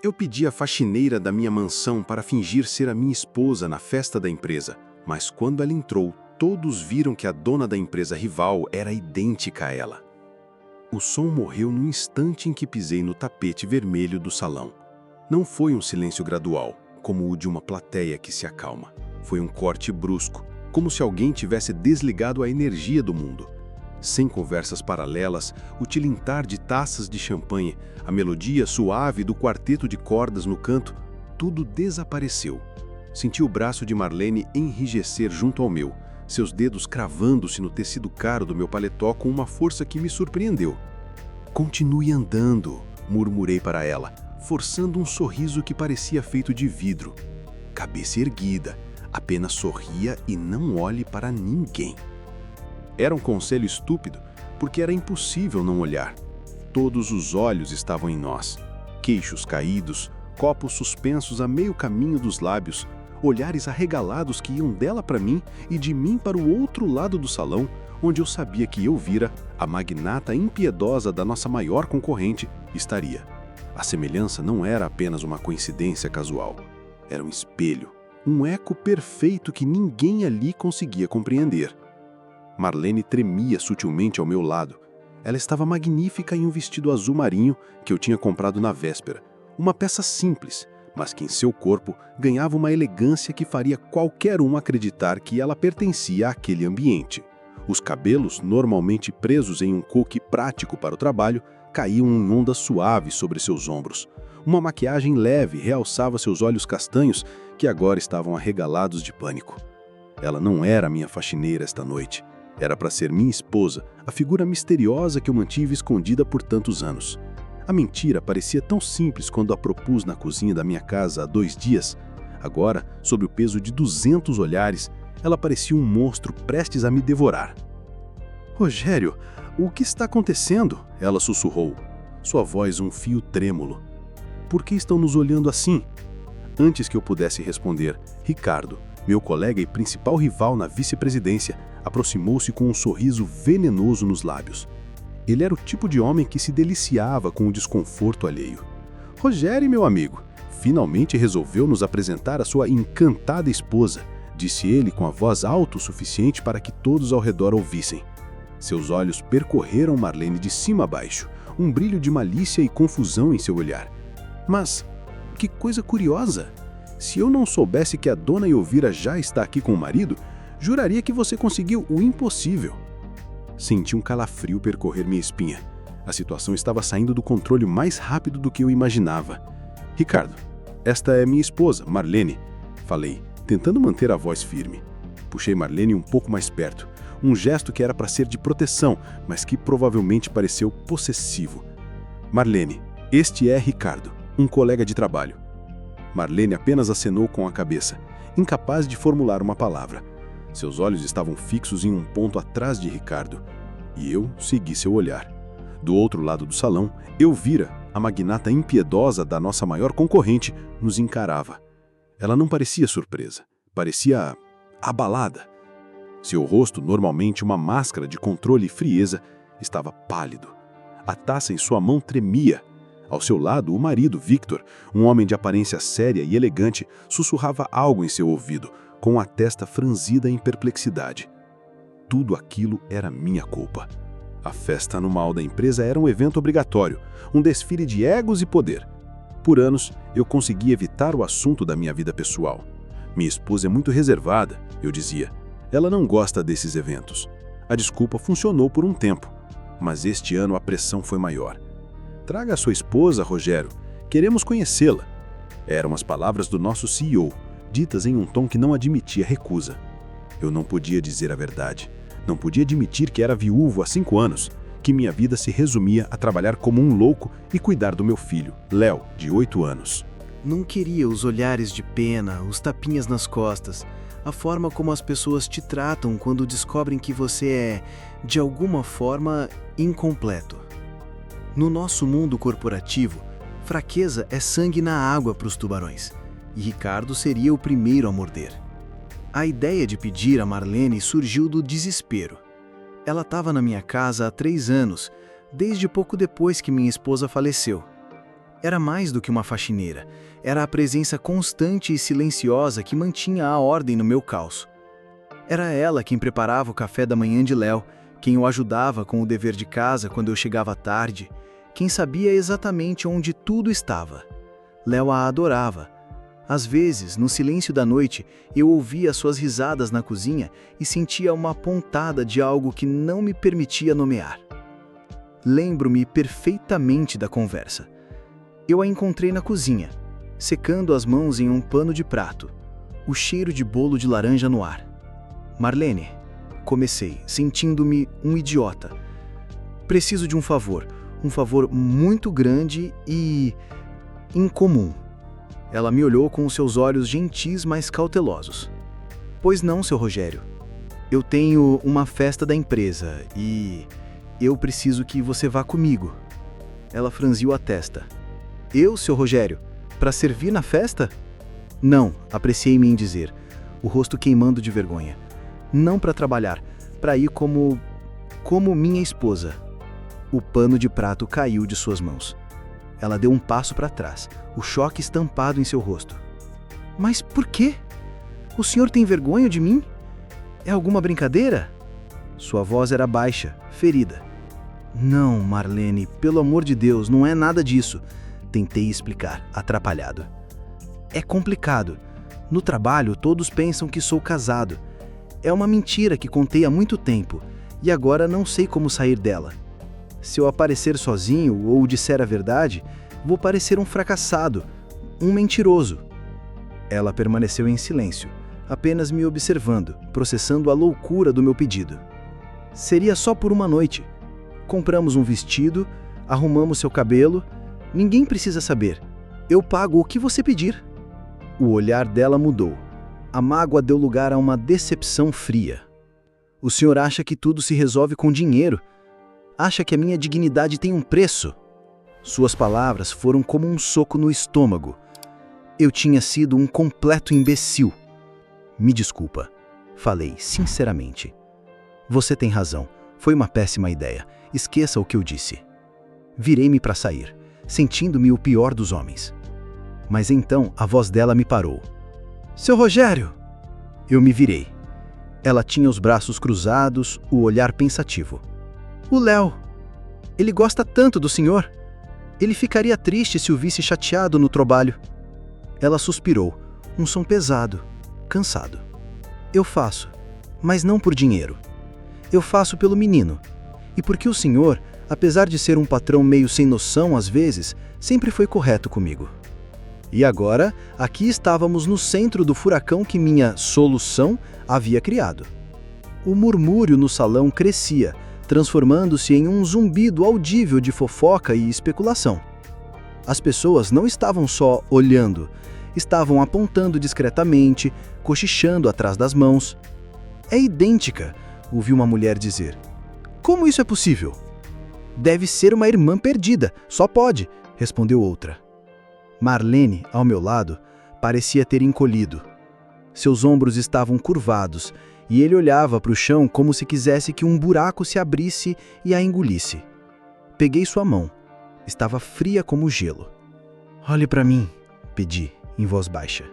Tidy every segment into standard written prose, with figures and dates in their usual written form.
Eu pedi à faxineira da minha mansão para fingir ser a minha esposa na festa da empresa, mas quando ela entrou, todos viram que a dona da empresa rival era idêntica a ela. O som morreu no instante em que pisei no tapete vermelho do salão. Não foi um silêncio gradual, como o de uma plateia que se acalma. Foi um corte brusco, como se alguém tivesse desligado a energia do mundo. Sem conversas paralelas, o tilintar de taças de champanhe, a melodia suave do quarteto de cordas no canto, tudo desapareceu. Senti o braço de Marlene enrijecer junto ao meu, seus dedos cravando-se no tecido caro do meu paletó com uma força que me surpreendeu. "Continue andando", murmurei para ela, forçando um sorriso que parecia feito de vidro. Cabeça erguida, apenas sorria e não olhe para ninguém. Era um conselho estúpido, porque era impossível não olhar. Todos os olhos estavam em nós. Queixos caídos, copos suspensos a meio caminho dos lábios, olhares arregalados que iam dela para mim e de mim para o outro lado do salão, onde eu sabia que eu vira, a magnata impiedosa da nossa maior concorrente, estaria. A semelhança não era apenas uma coincidência casual. Era um espelho, um eco perfeito que ninguém ali conseguia compreender. Marlene tremia sutilmente ao meu lado. Ela estava magnífica em um vestido azul marinho que eu tinha comprado na véspera. Uma peça simples, mas que em seu corpo ganhava uma elegância que faria qualquer um acreditar que ela pertencia àquele ambiente. Os cabelos, normalmente presos em um coque prático para o trabalho, caíam em ondas suaves sobre seus ombros. Uma maquiagem leve realçava seus olhos castanhos, que agora estavam arregalados de pânico. Ela não era minha faxineira esta noite. Era para ser minha esposa, a figura misteriosa que eu mantive escondida por tantos anos. A mentira parecia tão simples quando a propus na cozinha da minha casa há 2 dias. Agora, sob o peso de 200 olhares, ela parecia um monstro prestes a me devorar. "Rogério, o que está acontecendo?" ela sussurrou, sua voz um fio trêmulo. "Por que estão nos olhando assim?" Antes que eu pudesse responder, Ricardo, meu colega e principal rival na vice-presidência, aproximou-se com um sorriso venenoso nos lábios. Ele era o tipo de homem que se deliciava com o desconforto alheio. "Rogério, meu amigo, finalmente resolveu nos apresentar a sua encantada esposa", disse ele com a voz alto-suficiente para que todos ao redor ouvissem. Seus olhos percorreram Marlene de cima a baixo, um brilho de malícia e confusão em seu olhar. "Mas, que coisa curiosa! Se eu não soubesse que a dona Elvira já está aqui com o marido, juraria que você conseguiu o impossível." Senti um calafrio percorrer minha espinha. A situação estava saindo do controle mais rápido do que eu imaginava. "Ricardo, esta é minha esposa, Marlene", falei, tentando manter a voz firme. Puxei Marlene um pouco mais perto, um gesto que era para ser de proteção, mas que provavelmente pareceu possessivo. "Marlene, este é Ricardo, um colega de trabalho." Marlene apenas acenou com a cabeça, incapaz de formular uma palavra. Seus olhos estavam fixos em um ponto atrás de Ricardo, e eu segui seu olhar. Do outro lado do salão, Elvira, a magnata impiedosa da nossa maior concorrente, nos encarava. Ela não parecia surpresa, parecia abalada. Seu rosto, normalmente uma máscara de controle e frieza, estava pálido. A taça em sua mão tremia. Ao seu lado, o marido, Victor, um homem de aparência séria e elegante, sussurrava algo em seu ouvido, com a testa franzida em perplexidade. Tudo aquilo era minha culpa. A festa anual da empresa era um evento obrigatório, um desfile de egos e poder. Por anos, eu consegui evitar o assunto da minha vida pessoal. "Minha esposa é muito reservada", eu dizia. "Ela não gosta desses eventos." A desculpa funcionou por um tempo, mas este ano a pressão foi maior. "Traga a sua esposa, Rogério. Queremos conhecê-la." Eram as palavras do nosso CEO, ditas em um tom que não admitia recusa. Eu não podia dizer a verdade. Não podia admitir que era viúvo há 5 anos, que minha vida se resumia a trabalhar como um louco e cuidar do meu filho, Léo, de 8 anos. Não queria os olhares de pena, os tapinhas nas costas, a forma como as pessoas te tratam quando descobrem que você é, de alguma forma, incompleto. No nosso mundo corporativo, fraqueza é sangue na água para os tubarões, e Ricardo seria o primeiro a morder. A ideia de pedir a Marlene surgiu do desespero. Ela estava na minha casa há 3 anos, desde pouco depois que minha esposa faleceu. Era mais do que uma faxineira. Era a presença constante e silenciosa que mantinha a ordem no meu caos. Era ela quem preparava o café da manhã de Léo, quem o ajudava com o dever de casa quando eu chegava tarde, quem sabia exatamente onde tudo estava. Léo a adorava. Às vezes, no silêncio da noite, eu ouvia suas risadas na cozinha e sentia uma pontada de algo que não me permitia nomear. Lembro-me perfeitamente da conversa. Eu a encontrei na cozinha, secando as mãos em um pano de prato, o cheiro de bolo de laranja no ar. Marlene, comecei, sentindo-me um idiota. Preciso de um favor muito grande e incomum. Ela me olhou com os seus olhos gentis, mas cautelosos. Pois não, seu Rogério. Eu tenho uma festa da empresa e eu preciso que você vá comigo. Ela franziu a testa. Eu, seu Rogério, para servir na festa? Não, apressei-me em dizer, o rosto queimando de vergonha. Não para trabalhar, para ir como minha esposa. O pano de prato caiu de suas mãos. Ela deu um passo para trás, o choque estampado em seu rosto. Mas por quê? O senhor tem vergonha de mim? É alguma brincadeira? Sua voz era baixa, ferida. Não, Marlene, pelo amor de Deus, não é nada disso. Tentei explicar, atrapalhado. É complicado. No trabalho, todos pensam que sou casado. É uma mentira que contei há muito tempo, e agora não sei como sair dela. Se eu aparecer sozinho ou disser a verdade, vou parecer um fracassado, um mentiroso. Ela permaneceu em silêncio, apenas me observando, processando a loucura do meu pedido. Seria só por uma noite. Compramos um vestido, arrumamos seu cabelo. Ninguém precisa saber. Eu pago o que você pedir. O olhar dela mudou. A mágoa deu lugar a uma decepção fria. O senhor acha que tudo se resolve com dinheiro? Acha que a minha dignidade tem um preço? Suas palavras foram como um soco no estômago. Eu tinha sido um completo imbecil. Me desculpa, falei sinceramente. Você tem razão, foi uma péssima ideia. Esqueça o que eu disse. Virei-me para sair, sentindo-me o pior dos homens. Mas então a voz dela me parou. Seu Rogério! Eu me virei. Ela tinha os braços cruzados, o olhar pensativo. O Léo. Ele gosta tanto do senhor. Ele ficaria triste se o visse chateado no trabalho. Ela suspirou, um som pesado, cansado. Eu faço, mas não por dinheiro. Eu faço pelo menino. E porque o senhor, apesar de ser um patrão meio sem noção às vezes, sempre foi correto comigo. E agora, aqui estávamos no centro do furacão que minha solução havia criado. O murmúrio no salão crescia, transformando-se em um zumbido audível de fofoca e especulação. As pessoas não estavam só olhando, estavam apontando discretamente, cochichando atrás das mãos. É idêntica, ouvi uma mulher dizer. Como isso é possível? Deve ser uma irmã perdida, só pode, respondeu outra. Marlene, ao meu lado, parecia ter encolhido. Seus ombros estavam curvados e ele olhava para o chão como se quisesse que um buraco se abrisse e a engolisse. Peguei sua mão. Estava fria como gelo. Olhe para mim, pedi, em voz baixa.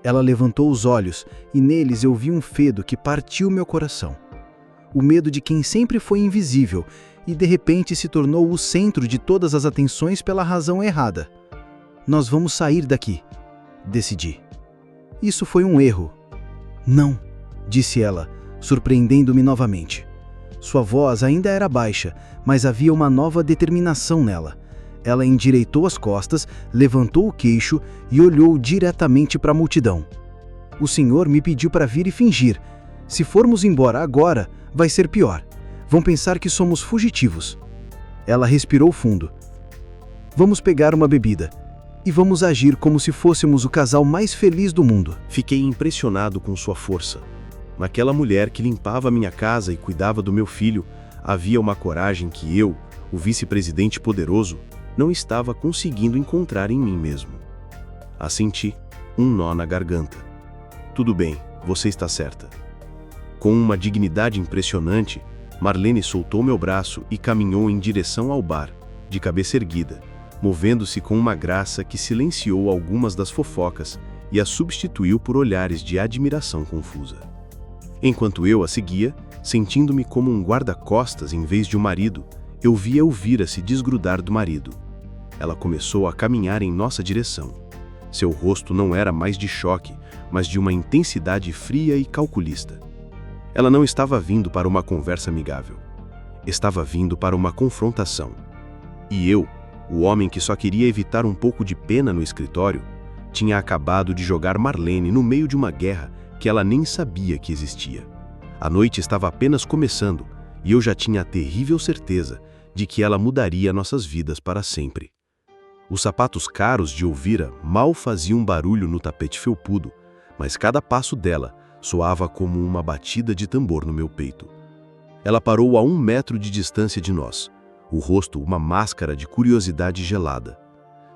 Ela levantou os olhos e neles eu vi um medo que partiu meu coração. O medo de quem sempre foi invisível e de repente se tornou o centro de todas as atenções pela razão errada. Nós vamos sair daqui, decidi. Isso foi um erro. Não, disse ela, surpreendendo-me novamente. Sua voz ainda era baixa, mas havia uma nova determinação nela. Ela endireitou as costas, levantou o queixo e olhou diretamente para a multidão. O senhor me pediu para vir e fingir. Se formos embora agora, vai ser pior. Vão pensar que somos fugitivos. Ela respirou fundo. Vamos pegar uma bebida. E vamos agir como se fôssemos o casal mais feliz do mundo. Fiquei impressionado com sua força. Naquela mulher que limpava minha casa e cuidava do meu filho, havia uma coragem que eu, o vice-presidente poderoso, não estava conseguindo encontrar em mim mesmo. A senti, um nó na garganta. Tudo bem, você está certa. Com uma dignidade impressionante, Marlene soltou meu braço e caminhou em direção ao bar, de cabeça erguida, movendo-se com uma graça que silenciou algumas das fofocas e as substituiu por olhares de admiração confusa. Enquanto eu a seguia, sentindo-me como um guarda-costas em vez de um marido, eu via Elvira se desgrudar do marido. Ela começou a caminhar em nossa direção. Seu rosto não era mais de choque, mas de uma intensidade fria e calculista. Ela não estava vindo para uma conversa amigável. Estava vindo para uma confrontação. E eu, o homem que só queria evitar um pouco de pena no escritório, tinha acabado de jogar Marlene no meio de uma guerra que ela nem sabia que existia. A noite estava apenas começando e eu já tinha a terrível certeza de que ela mudaria nossas vidas para sempre. Os sapatos caros de Elvira mal faziam barulho no tapete felpudo, mas cada passo dela soava como uma batida de tambor no meu peito. Ela parou a 1 metro de distância de nós, o rosto uma máscara de curiosidade gelada.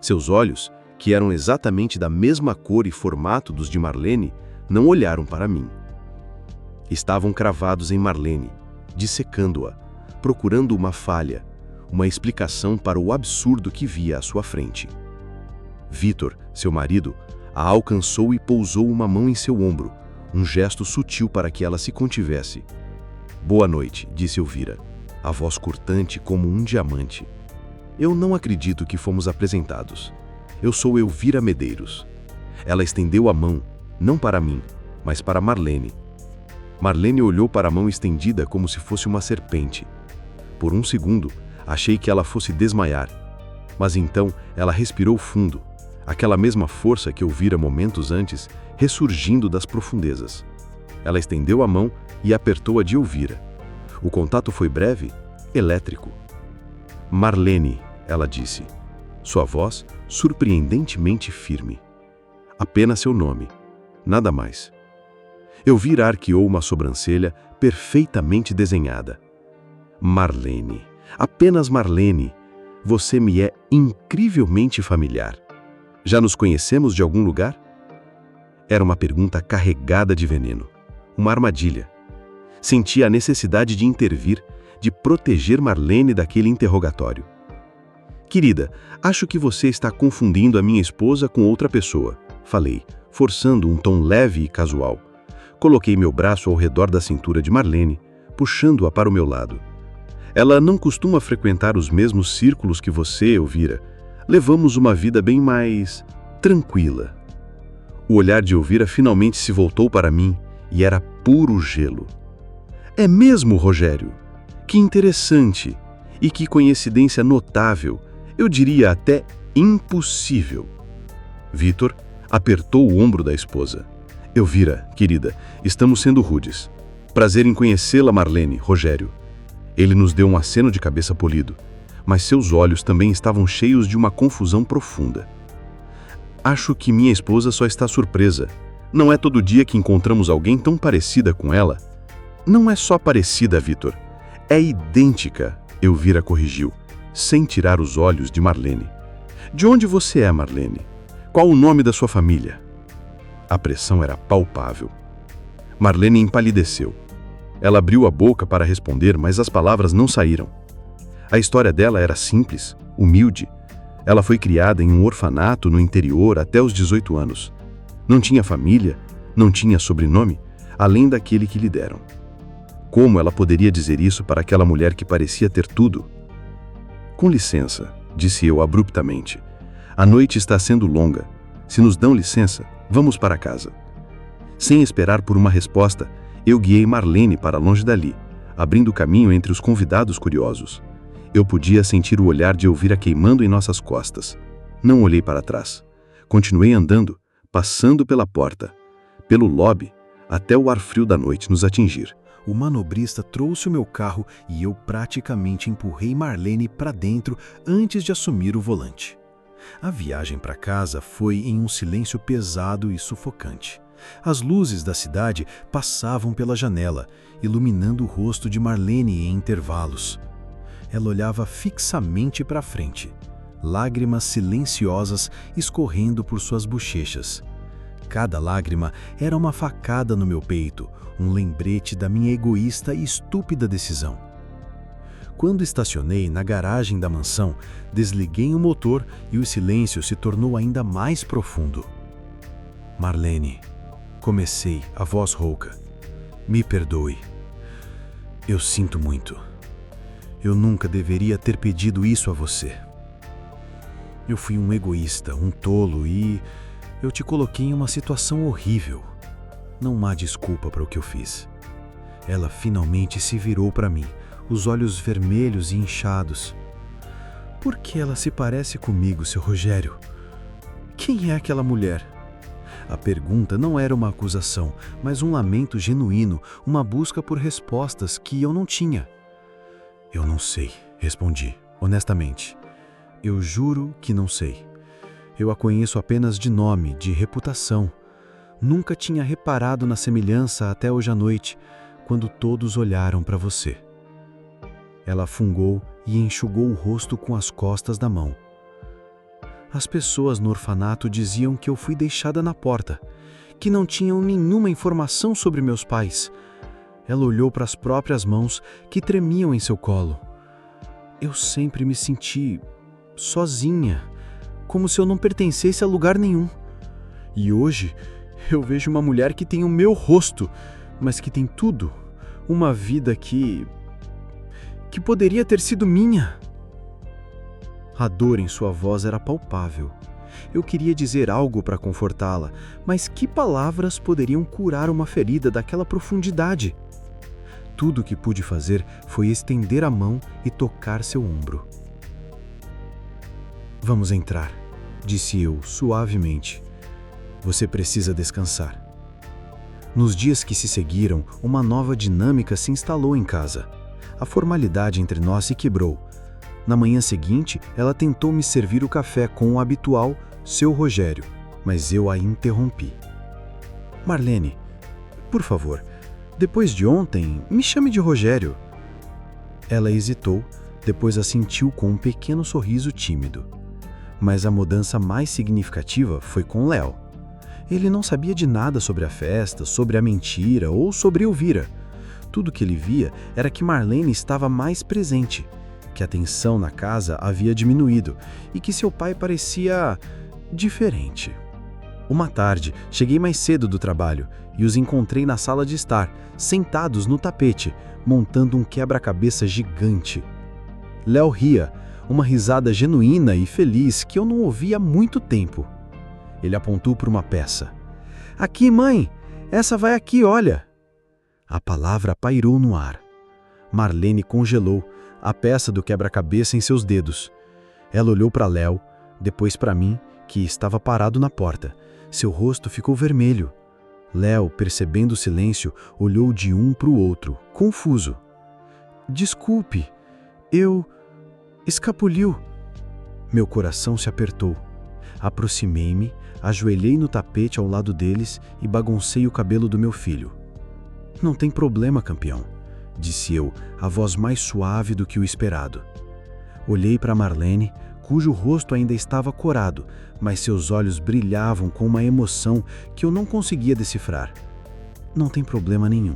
Seus olhos, que eram exatamente da mesma cor e formato dos de Marlene, não olharam para mim. Estavam cravados em Marlene, dissecando-a, procurando uma falha, uma explicação para o absurdo que via à sua frente. Vitor, seu marido, a alcançou e pousou uma mão em seu ombro, um gesto sutil para que ela se contivesse. "Boa noite", disse Elvira, a voz cortante como um diamante. "Eu não acredito que fomos apresentados. Eu sou Elvira Medeiros." Ela estendeu a mão, não para mim, mas para Marlene. Marlene olhou para a mão estendida como se fosse uma serpente. Por um segundo, achei que ela fosse desmaiar. Mas então ela respirou fundo, aquela mesma força que eu vira momentos antes, ressurgindo das profundezas. Ela estendeu a mão e apertou a de Elvira. O contato foi breve, elétrico. "Marlene", ela disse. Sua voz surpreendentemente firme. Apenas seu nome, nada mais. Elvira arqueou uma sobrancelha perfeitamente desenhada. "Marlene, apenas Marlene. Você me é incrivelmente familiar. Já nos conhecemos de algum lugar?" Era uma pergunta carregada de veneno, uma armadilha. Senti a necessidade de intervir, de proteger Marlene daquele interrogatório. "Querida, acho que você está confundindo a minha esposa com outra pessoa", falei, forçando um tom leve e casual. Coloquei meu braço ao redor da cintura de Marlene, puxando-a para o meu lado. "Ela não costuma frequentar os mesmos círculos que você, Elvira. Levamos uma vida bem mais tranquila." O olhar de Elvira finalmente se voltou para mim e era puro gelo. "É mesmo, Rogério? Que interessante! E que coincidência notável, eu diria até impossível." Vitor apertou o ombro da esposa. "Elvira, querida, estamos sendo rudes. Prazer em conhecê-la, Marlene, Rogério." Ele nos deu um aceno de cabeça polido, mas seus olhos também estavam cheios de uma confusão profunda. "Acho que minha esposa só está surpresa. Não é todo dia que encontramos alguém tão parecida com ela." "Não é só parecida, Vitor. É idêntica", Elvira corrigiu, sem tirar os olhos de Marlene. "De onde você é, Marlene? Qual o nome da sua família?" A pressão era palpável. Marlene empalideceu. Ela abriu a boca para responder, mas as palavras não saíram. A história dela era simples, humilde. Ela foi criada em um orfanato no interior até os 18 anos. Não tinha família, não tinha sobrenome, além daquele que lhe deram. Como ela poderia dizer isso para aquela mulher que parecia ter tudo? "Com licença", disse eu abruptamente. "A noite está sendo longa. Se nos dão licença, vamos para casa." Sem esperar por uma resposta, eu guiei Marlene para longe dali, abrindo caminho entre os convidados curiosos. Eu podia sentir o olhar de Elvira queimando em nossas costas. Não olhei para trás. Continuei andando, passando pela porta, pelo lobby, até o ar frio da noite nos atingir. O manobrista trouxe o meu carro e eu praticamente empurrei Marlene para dentro antes de assumir o volante. A viagem para casa foi em um silêncio pesado e sufocante. As luzes da cidade passavam pela janela, iluminando o rosto de Marlene em intervalos. Ela olhava fixamente para frente, lágrimas silenciosas escorrendo por suas bochechas. Cada lágrima era uma facada no meu peito, um lembrete da minha egoísta e estúpida decisão. Quando estacionei na garagem da mansão, desliguei o motor e o silêncio se tornou ainda mais profundo. Marlene, comecei, a voz rouca. Me perdoe. Eu sinto muito. Eu nunca deveria ter pedido isso a você. Eu fui um egoísta, um tolo e eu te coloquei em uma situação horrível. Não há desculpa para o que eu fiz. Ela finalmente se virou para mim, os olhos vermelhos e inchados. Por que ela se parece comigo, seu Rogério? Quem é aquela mulher? A pergunta não era uma acusação, mas um lamento genuíno, uma busca por respostas que eu não tinha. Eu não sei, respondi, honestamente. Eu juro que não sei. Eu a conheço apenas de nome, de reputação. Nunca tinha reparado na semelhança até hoje à noite, quando todos olharam para você. Ela fungou e enxugou o rosto com as costas da mão. As pessoas no orfanato diziam que eu fui deixada na porta, que não tinham nenhuma informação sobre meus pais. Ela olhou para as próprias mãos que tremiam em seu colo. Eu sempre me senti sozinha, como se eu não pertencesse a lugar nenhum. E hoje eu vejo uma mulher que tem o meu rosto, mas que tem tudo, uma vida que poderia ter sido minha. A dor em sua voz era palpável. Eu queria dizer algo para confortá-la, mas que palavras poderiam curar uma ferida daquela profundidade? Tudo o que pude fazer foi estender a mão e tocar seu ombro. Vamos entrar, disse eu suavemente. Você precisa descansar. Nos dias que se seguiram, uma nova dinâmica se instalou em casa. A formalidade entre nós se quebrou. Na manhã seguinte, ela tentou me servir o café com o habitual seu Rogério, mas eu a interrompi. Marlene, por favor, depois de ontem, me chame de Rogério. Ela hesitou, depois assentiu com um pequeno sorriso tímido. Mas a mudança mais significativa foi com Léo. Ele não sabia de nada sobre a festa, sobre a mentira ou sobre Elvira. Tudo que ele via era que Marlene estava mais presente, que a tensão na casa havia diminuído e que seu pai parecia diferente. Uma tarde, cheguei mais cedo do trabalho e os encontrei na sala de estar, sentados no tapete, montando um quebra-cabeça gigante. Léo ria, uma risada genuína e feliz que eu não ouvia há muito tempo. Ele apontou para uma peça. Aqui, mãe! Essa vai aqui, olha! A palavra pairou no ar. Marlene congelou, a peça do quebra-cabeça em seus dedos. Ela olhou para Léo, depois para mim, que estava parado na porta. Seu rosto ficou vermelho. Léo, percebendo o silêncio, olhou de um para o outro, confuso. Desculpe, escapuliu. Meu coração se apertou. Aproximei-me, ajoelhei no tapete ao lado deles e baguncei o cabelo do meu filho. Não tem problema, campeão, disse eu, a voz mais suave do que o esperado. Olhei para Marlene, cujo rosto ainda estava corado, mas seus olhos brilhavam com uma emoção que eu não conseguia decifrar. Não tem problema nenhum.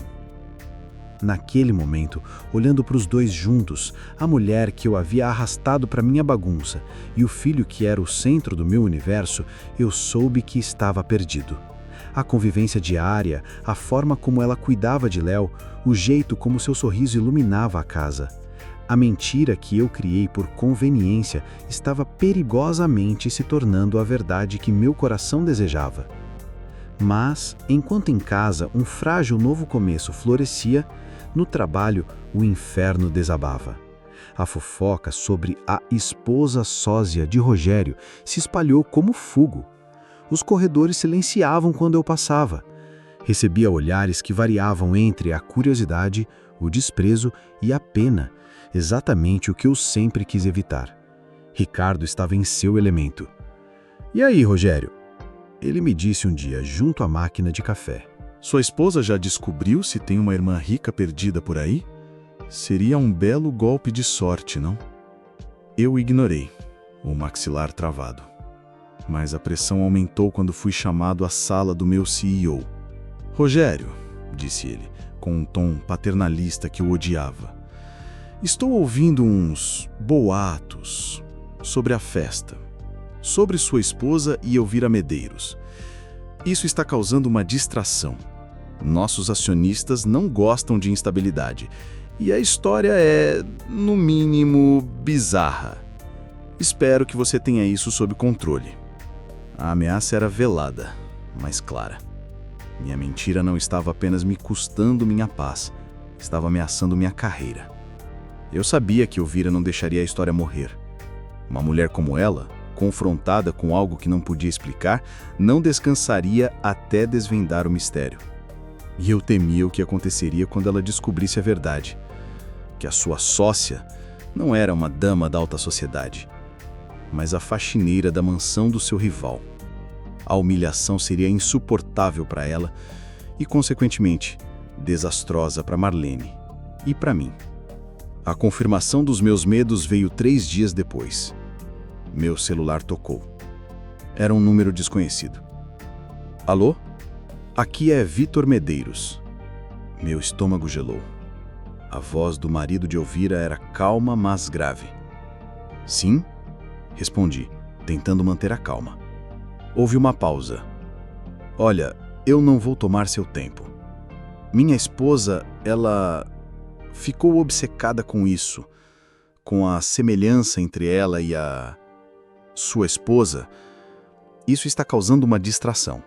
Naquele momento, olhando para os dois juntos, a mulher que eu havia arrastado para minha bagunça e o filho que era o centro do meu universo, eu soube que estava perdido. A convivência diária, a forma como ela cuidava de Léo, o jeito como seu sorriso iluminava a casa. A mentira que eu criei por conveniência estava perigosamente se tornando a verdade que meu coração desejava. Mas, enquanto em casa um frágil novo começo florescia, no trabalho o inferno desabava. A fofoca sobre a esposa sósia de Rogério se espalhou como fogo. Os corredores silenciavam quando eu passava. Recebia olhares que variavam entre a curiosidade, o desprezo e a pena, exatamente o que eu sempre quis evitar. Ricardo estava em seu elemento. E aí, Rogério? Ele me disse um dia, junto à máquina de café. Sua esposa já descobriu se tem uma irmã rica perdida por aí? Seria um belo golpe de sorte, não? Eu ignorei, o maxilar travado. Mas a pressão aumentou quando fui chamado à sala do meu CEO. Rogério, disse ele, com um tom paternalista que eu odiava. Estou ouvindo uns boatos sobre a festa, sobre sua esposa e Elvira Medeiros. Isso está causando uma distração. Nossos acionistas não gostam de instabilidade. E a história é, no mínimo, bizarra. Espero que você tenha isso sob controle. A ameaça era velada, mas clara. Minha mentira não estava apenas me custando minha paz, estava ameaçando minha carreira. Eu sabia que Elvira não deixaria a história morrer. Uma mulher como ela, confrontada com algo que não podia explicar, não descansaria até desvendar o mistério. E eu temia o que aconteceria quando ela descobrisse a verdade. Que a sua sócia não era uma dama da alta sociedade, mas a faxineira da mansão do seu rival. A humilhação seria insuportável para ela e, consequentemente, desastrosa para Marlene e para mim. A confirmação dos meus medos veio 3 dias depois. Meu celular tocou. Era um número desconhecido. Alô? Aqui é Vitor Medeiros. Meu estômago gelou. A voz do marido de Elvira era calma, mas grave. Sim? Respondi, tentando manter a calma. Houve uma pausa. Olha, eu não vou tomar seu tempo. Minha esposa, ela ficou obcecada com isso, com a semelhança entre ela e a sua esposa. Isso está causando uma distração.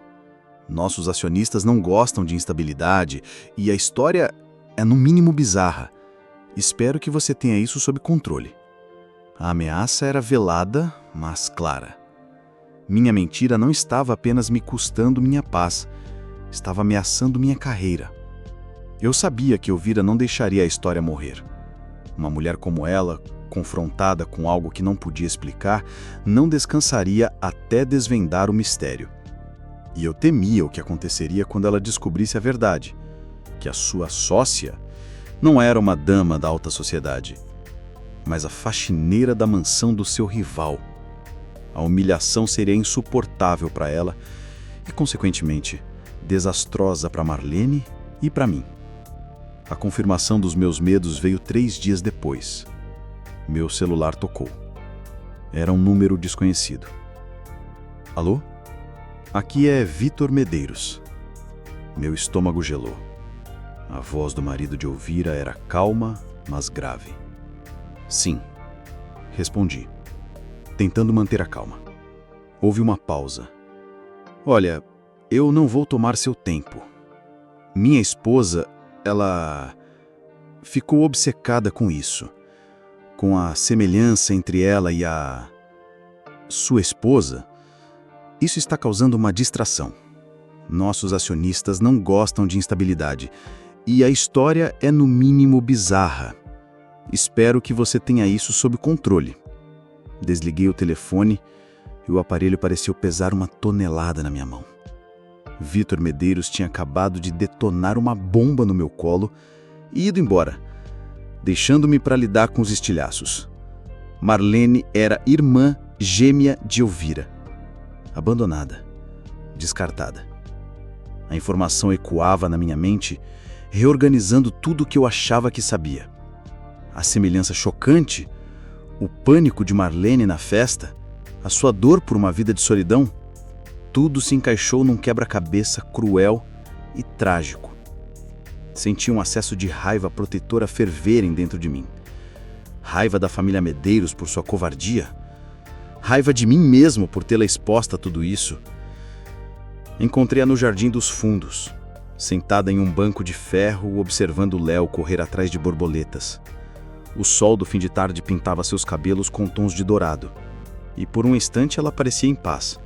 Nossos acionistas não gostam de instabilidade e a história é no mínimo bizarra. Espero que você tenha isso sob controle. A ameaça era velada, mas clara. Minha mentira não estava apenas me custando minha paz, estava ameaçando minha carreira. Eu sabia que Elvira não deixaria a história morrer. Uma mulher como ela, confrontada com algo que não podia explicar, não descansaria até desvendar o mistério. E eu temia o que aconteceria quando ela descobrisse a verdade, que a sua sócia não era uma dama da alta sociedade, mas a faxineira da mansão do seu rival. A humilhação seria insuportável para ela e, consequentemente, desastrosa para Marlene e para mim. A confirmação dos meus medos veio 3 dias depois. Meu celular tocou. Era um número desconhecido. Alô? Aqui é Vitor Medeiros. Meu estômago gelou. A voz do marido de Elvira era calma, mas grave. Sim, respondi, tentando manter a calma. Houve uma pausa. Olha, eu não vou tomar seu tempo. Minha esposa, ela ficou obcecada com isso, com a semelhança entre ela e a sua esposa. Isso está causando uma distração. Nossos acionistas não gostam de instabilidade e a história é no mínimo bizarra. Espero que você tenha isso sob controle. Desliguei o telefone e o aparelho pareceu pesar uma tonelada na minha mão. Vitor Medeiros tinha acabado de detonar uma bomba no meu colo e ido embora, deixando-me para lidar com os estilhaços. Marlene era irmã gêmea de Elvira. Abandonada, descartada. A informação ecoava na minha mente, reorganizando tudo o que eu achava que sabia. A semelhança chocante, o pânico de Marlene na festa, a sua dor por uma vida de solidão, tudo se encaixou num quebra-cabeça cruel e trágico. Senti um acesso de raiva protetora ferverem dentro de mim. Raiva da família Medeiros por sua covardia. Raiva de mim mesmo por tê-la exposta a tudo isso. Encontrei-a no Jardim dos Fundos, sentada em um banco de ferro observando Léo correr atrás de borboletas. O sol do fim de tarde pintava seus cabelos com tons de dourado, e por um instante ela parecia em paz.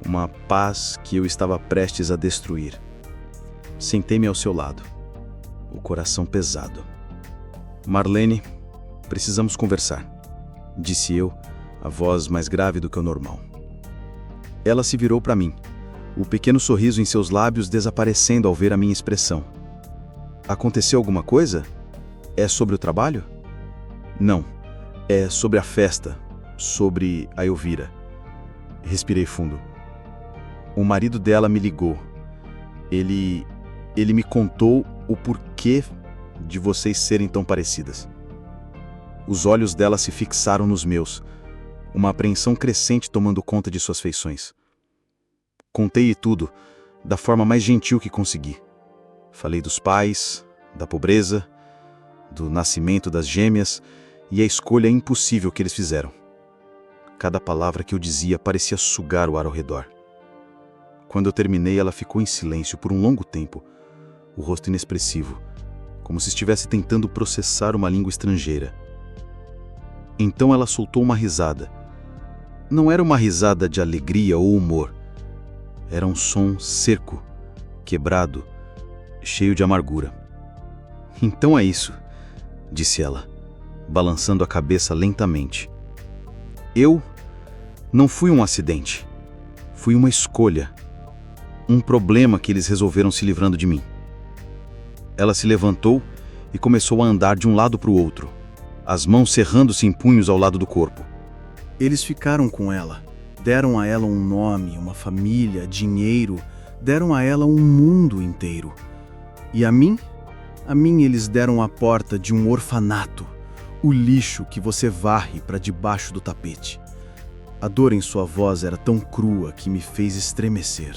Uma paz que eu estava prestes a destruir. Sentei-me ao seu lado, o coração pesado. Marlene, precisamos conversar, disse eu, a voz mais grave do que o normal. Ela se virou para mim, o pequeno sorriso em seus lábios desaparecendo ao ver a minha expressão. Aconteceu alguma coisa? É sobre o trabalho? Não, é sobre a festa, sobre a Elvira. Respirei fundo. O marido dela me ligou. Ele me contou o porquê de vocês serem tão parecidas. Os olhos dela se fixaram nos meus, uma apreensão crescente tomando conta de suas feições. Contei-lhe tudo, da forma mais gentil que consegui. Falei dos pais, da pobreza, do nascimento das gêmeas e a escolha impossível que eles fizeram. Cada palavra que eu dizia parecia sugar o ar ao redor. Quando eu terminei, ela ficou em silêncio por um longo tempo, o rosto inexpressivo, como se estivesse tentando processar uma língua estrangeira. Então ela soltou uma risada. Não era uma risada de alegria ou humor. Era um som seco, quebrado, cheio de amargura. Então é isso, disse ela, balançando a cabeça lentamente. Eu não fui um acidente. Fui uma escolha. Um problema que eles resolveram se livrando de mim. Ela se levantou e começou a andar de um lado para o outro, as mãos cerrando-se em punhos ao lado do corpo. Eles ficaram com ela, deram a ela um nome, uma família, dinheiro, deram a ela um mundo inteiro. E a mim eles deram a porta de um orfanato, o lixo que você varre para debaixo do tapete. A dor em sua voz era tão crua que me fez estremecer.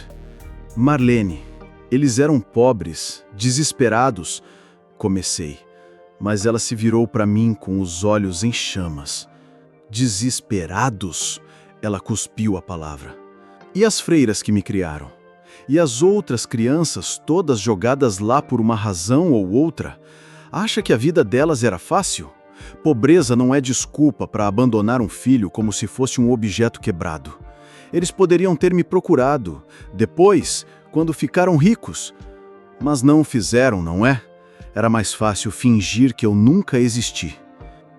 Marlene, eles eram pobres, desesperados, comecei, mas ela se virou para mim com os olhos em chamas. Desesperados? Ela cuspiu a palavra. E as freiras que me criaram? E as outras crianças, todas jogadas lá por uma razão ou outra? Acha que a vida delas era fácil? Pobreza não é desculpa para abandonar um filho como se fosse um objeto quebrado. Eles poderiam ter me procurado, depois, quando ficaram ricos. Mas não o fizeram, não é? Era mais fácil fingir que eu nunca existi.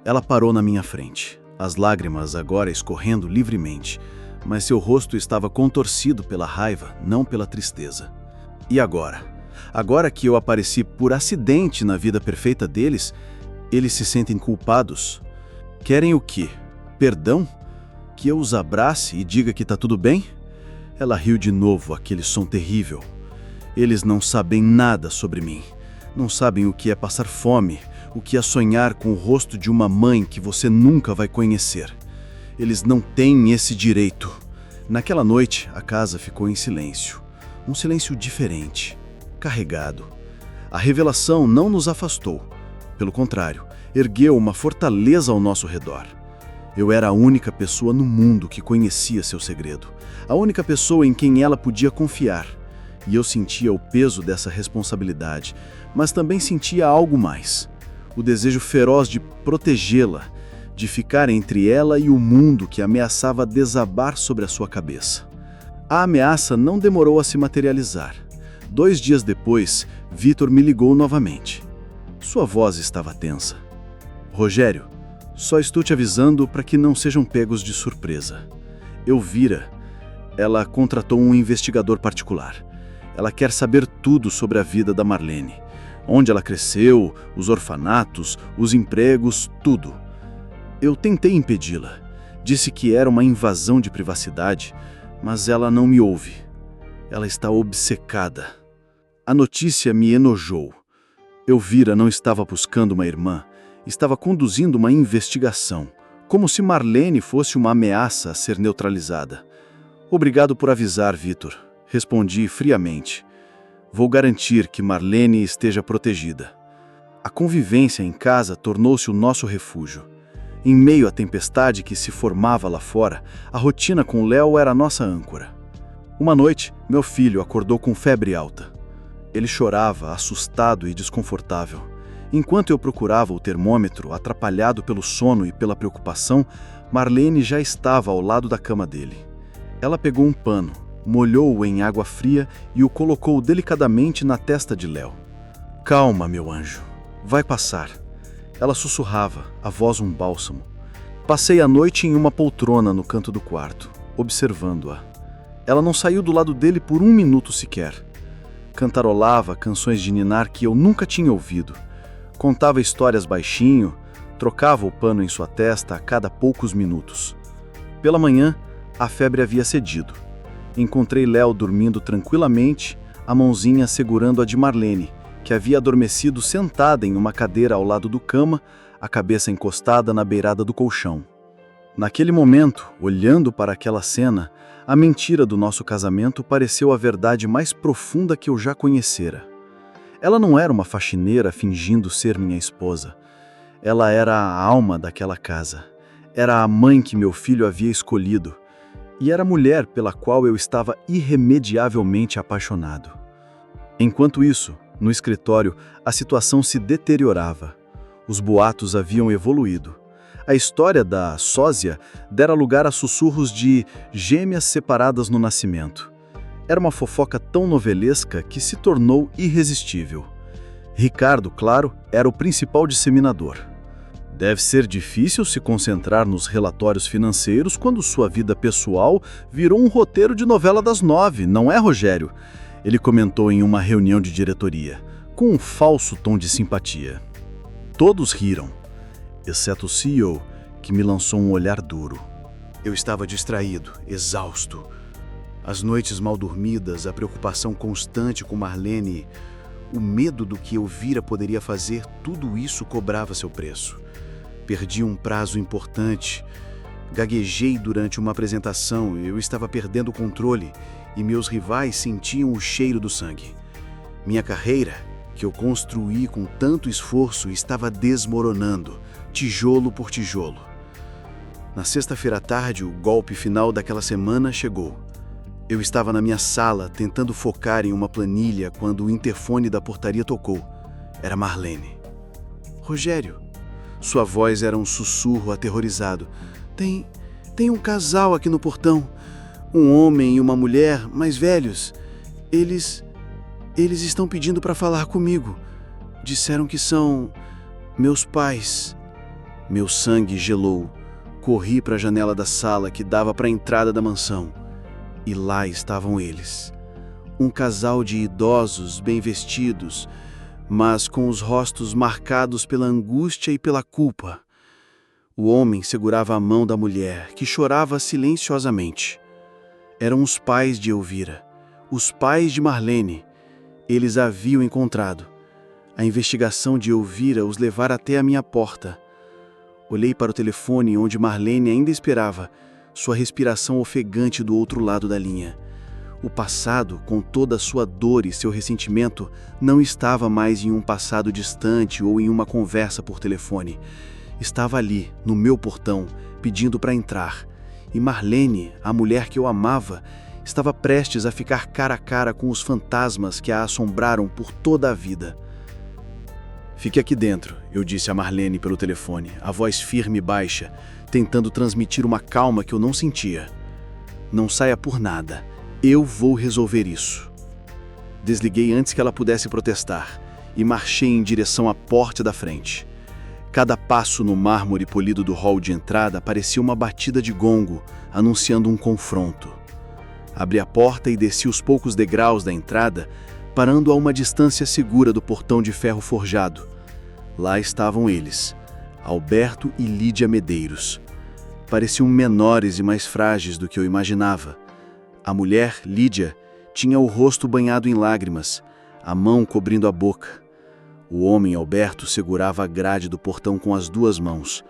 Ela parou na minha frente, as lágrimas agora escorrendo livremente, mas seu rosto estava contorcido pela raiva, não pela tristeza. E agora? Agora que eu apareci por acidente na vida perfeita deles, eles se sentem culpados. Querem o quê? Perdão? Que eu os abrace e diga que tá tudo bem? Ela riu de novo, aquele som terrível. Eles não sabem nada sobre mim. Não sabem o que é passar fome, o que é sonhar com o rosto de uma mãe que você nunca vai conhecer. Eles não têm esse direito. Naquela noite, a casa ficou em silêncio. Um silêncio diferente, carregado. A revelação não nos afastou. Pelo contrário, ergueu uma fortaleza ao nosso redor. Eu era a única pessoa no mundo que conhecia seu segredo. A única pessoa em quem ela podia confiar. E eu sentia o peso dessa responsabilidade, mas também sentia algo mais. O desejo feroz de protegê-la, de ficar entre ela e o mundo que ameaçava desabar sobre a sua cabeça. A ameaça não demorou a se materializar. 2 dias depois, Vitor me ligou novamente. Sua voz estava tensa. Rogério, só estou te avisando para que não sejam pegos de surpresa. Elvira, ela contratou um investigador particular. Ela quer saber tudo sobre a vida da Marlene. Onde ela cresceu, os orfanatos, os empregos, tudo. Eu tentei impedi-la. Disse que era uma invasão de privacidade, mas ela não me ouve. Ela está obcecada. A notícia me enojou. Elvira não estava buscando uma irmã, estava conduzindo uma investigação, como se Marlene fosse uma ameaça a ser neutralizada. Obrigado por avisar, Vitor. Respondi friamente. Vou garantir que Marlene esteja protegida. A convivência em casa tornou-se o nosso refúgio. Em meio à tempestade que se formava lá fora, a rotina com Léo era a nossa âncora. Uma noite, meu filho acordou com febre alta. Ele chorava, assustado e desconfortável. Enquanto eu procurava o termômetro, atrapalhado pelo sono e pela preocupação, Marlene já estava ao lado da cama dele. Ela pegou um pano, molhou-o em água fria e o colocou delicadamente na testa de Léo. Calma, meu anjo. Vai passar. Ela sussurrava, a voz um bálsamo. Passei a noite em uma poltrona no canto do quarto, observando-a. Ela não saiu do lado dele por 1 minuto sequer. Cantarolava canções de ninar que eu nunca tinha ouvido. Contava histórias baixinho, trocava o pano em sua testa a cada poucos minutos. Pela manhã, a febre havia cedido. Encontrei Léo dormindo tranquilamente, a mãozinha segurando a de Marlene, que havia adormecido sentada em uma cadeira ao lado do cama, a cabeça encostada na beirada do colchão. Naquele momento, olhando para aquela cena, a mentira do nosso casamento pareceu a verdade mais profunda que eu já conhecera. Ela não era uma faxineira fingindo ser minha esposa. Ela era a alma daquela casa. Era a mãe que meu filho havia escolhido. E era a mulher pela qual eu estava irremediavelmente apaixonado. Enquanto isso, no escritório, a situação se deteriorava. Os boatos haviam evoluído. A história da sósia dera lugar a sussurros de gêmeas separadas no nascimento. Era uma fofoca tão novelesca que se tornou irresistível. Ricardo, claro, era o principal disseminador. Deve ser difícil se concentrar nos relatórios financeiros quando sua vida pessoal virou um roteiro de novela das 9, não é, Rogério? Ele comentou em uma reunião de diretoria, com um falso tom de simpatia. Todos riram, exceto o CEO, que me lançou um olhar duro. Eu estava distraído, exausto. As noites mal dormidas, a preocupação constante com Marlene, o medo do que eu vira poderia fazer, tudo isso cobrava seu preço. Perdi um prazo importante. Gaguejei durante uma apresentação, eu estava perdendo o controle e meus rivais sentiam o cheiro do sangue. Minha carreira, que eu construí com tanto esforço, estava desmoronando, tijolo por tijolo. Na sexta-feira à tarde, o golpe final daquela semana chegou. Eu estava na minha sala, tentando focar em uma planilha, quando o interfone da portaria tocou. Era Marlene. Rogério. Sua voz era um sussurro aterrorizado. Tem um casal aqui no portão. Um homem e uma mulher, mais velhos. Eles estão pedindo para falar comigo. Disseram que são meus pais. Meu sangue gelou. Corri para a janela da sala que dava para a entrada da mansão. E lá estavam eles. Um casal de idosos, bem vestidos, mas com os rostos marcados pela angústia e pela culpa. O homem segurava a mão da mulher, que chorava silenciosamente. Eram os pais de Elvira, os pais de Marlene. Eles a haviam encontrado. A investigação de Elvira os levara até a minha porta. Olhei para o telefone onde Marlene ainda esperava, sua respiração ofegante do outro lado da linha. O passado, com toda a sua dor e seu ressentimento, não estava mais em um passado distante ou em uma conversa por telefone. Estava ali, no meu portão, pedindo para entrar. E Marlene, a mulher que eu amava, estava prestes a ficar cara a cara com os fantasmas que a assombraram por toda a vida. Fique aqui dentro, eu disse a Marlene pelo telefone, a voz firme e baixa, tentando transmitir uma calma que eu não sentia. Não saia por nada. Eu vou resolver isso. Desliguei antes que ela pudesse protestar e marchei em direção à porta da frente. Cada passo no mármore polido do hall de entrada parecia uma batida de gongo, anunciando um confronto. Abri a porta e desci os poucos degraus da entrada, parando a uma distância segura do portão de ferro forjado. Lá estavam eles, Alberto e Lídia Medeiros. Pareciam menores e mais frágeis do que eu imaginava. A mulher, Lídia, tinha o rosto banhado em lágrimas, a mão cobrindo a boca. O homem, Alberto, segurava a grade do portão com as duas mãos,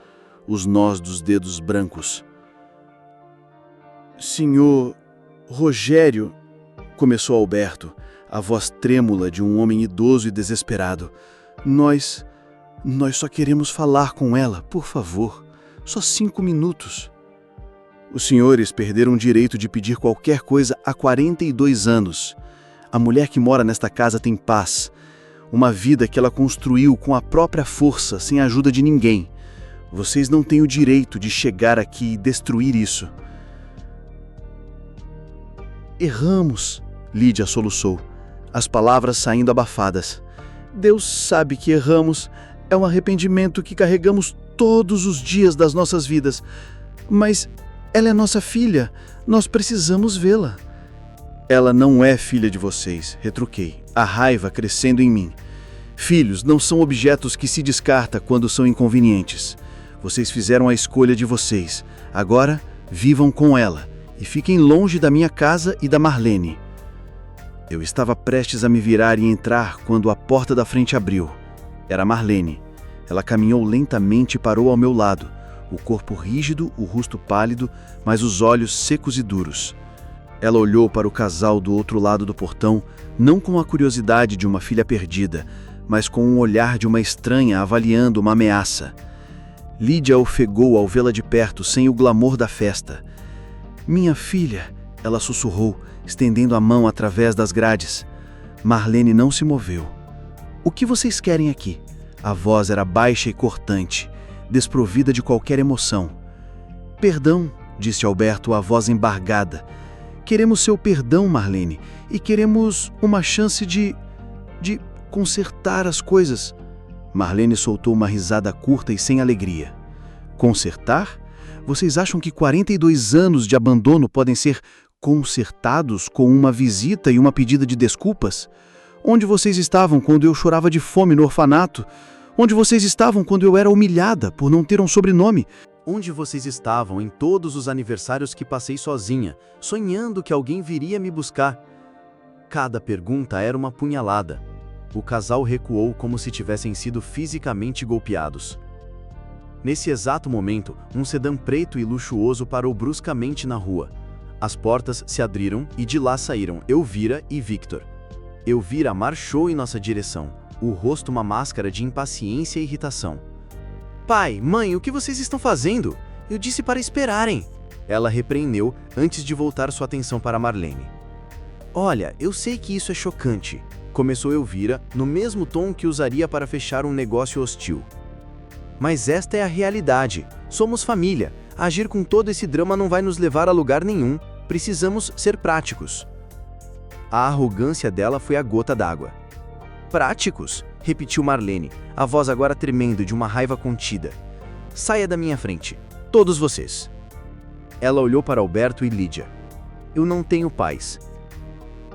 os nós dos dedos brancos. Senhor Rogério, começou Alberto, a voz trêmula de um homem idoso e desesperado. Nós só queremos falar com ela, por favor. Só 5 minutos. Os senhores perderam o direito de pedir qualquer coisa há 42 anos. A mulher que mora nesta casa tem paz. Uma vida que ela construiu com a própria força, sem a ajuda de ninguém. Vocês não têm o direito de chegar aqui e destruir isso. Erramos, Lídia soluçou, as palavras saindo abafadas. Deus sabe que erramos. É um arrependimento que carregamos todos os dias das nossas vidas. Mas ela é nossa filha. Nós precisamos vê-la. Ela não é filha de vocês, retruquei, a raiva crescendo em mim. Filhos não são objetos que se descarta quando são inconvenientes. Vocês fizeram a escolha de vocês. Agora, vivam com ela e fiquem longe da minha casa e da Marlene. Eu estava prestes a me virar e entrar quando a porta da frente abriu. Era Marlene. Ela caminhou lentamente e parou ao meu lado, o corpo rígido, o rosto pálido, mas os olhos secos e duros. Ela olhou para o casal do outro lado do portão, não com a curiosidade de uma filha perdida, mas com um olhar de uma estranha avaliando uma ameaça. Lídia ofegou ao vê-la de perto, sem o glamour da festa. "Minha filha", ela sussurrou, estendendo a mão através das grades. Marlene não se moveu. "O que vocês querem aqui?" A voz era baixa e cortante, desprovida de qualquer emoção. "Perdão", disse Alberto, a voz embargada. "Queremos seu perdão, Marlene, e queremos uma chance de consertar as coisas." Marlene soltou uma risada curta e sem alegria. "Consertar? Vocês acham que 42 anos de abandono podem ser consertados com uma visita e uma pedida de desculpas? Onde vocês estavam quando eu chorava de fome no orfanato? Onde vocês estavam quando eu era humilhada por não ter um sobrenome? Onde vocês estavam em todos os aniversários que passei sozinha, sonhando que alguém viria me buscar?" Cada pergunta era uma punhalada. O casal recuou como se tivessem sido fisicamente golpeados. Nesse exato momento, um sedã preto e luxuoso parou bruscamente na rua. As portas se abriram e de lá saíram Elvira e Victor. Elvira marchou em nossa direção, o rosto uma máscara de impaciência e irritação. "Pai, mãe, o que vocês estão fazendo? Eu disse para esperarem." Ela repreendeu antes de voltar sua atenção para Marlene. "Olha, eu sei que isso é chocante", começou Elvira, no mesmo tom que usaria para fechar um negócio hostil. "Mas esta é a realidade. Somos família. Agir com todo esse drama não vai nos levar a lugar nenhum. Precisamos ser práticos." A arrogância dela foi a gota d'água. "Práticos?", repetiu Marlene, a voz agora tremendo de uma raiva contida. "Saia da minha frente, todos vocês." Ela olhou para Alberto e Lídia. "Eu não tenho pais."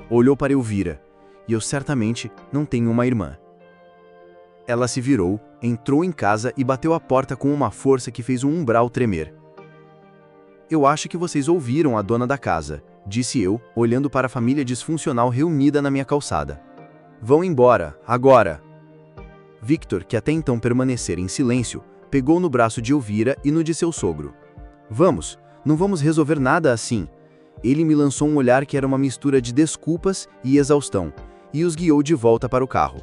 Olhou para Elvira. "E eu certamente não tenho uma irmã." Ela se virou, entrou em casa e bateu a porta com uma força que fez um umbral tremer. "Eu acho que vocês ouviram a dona da casa", disse eu, olhando para a família disfuncional reunida na minha calçada. "Vão embora, agora." Victor, que até então permanecera em silêncio, pegou no braço de Elvira e no de seu sogro. "Vamos, não vamos resolver nada assim." Ele me lançou um olhar que era uma mistura de desculpas e exaustão, e os guiou de volta para o carro.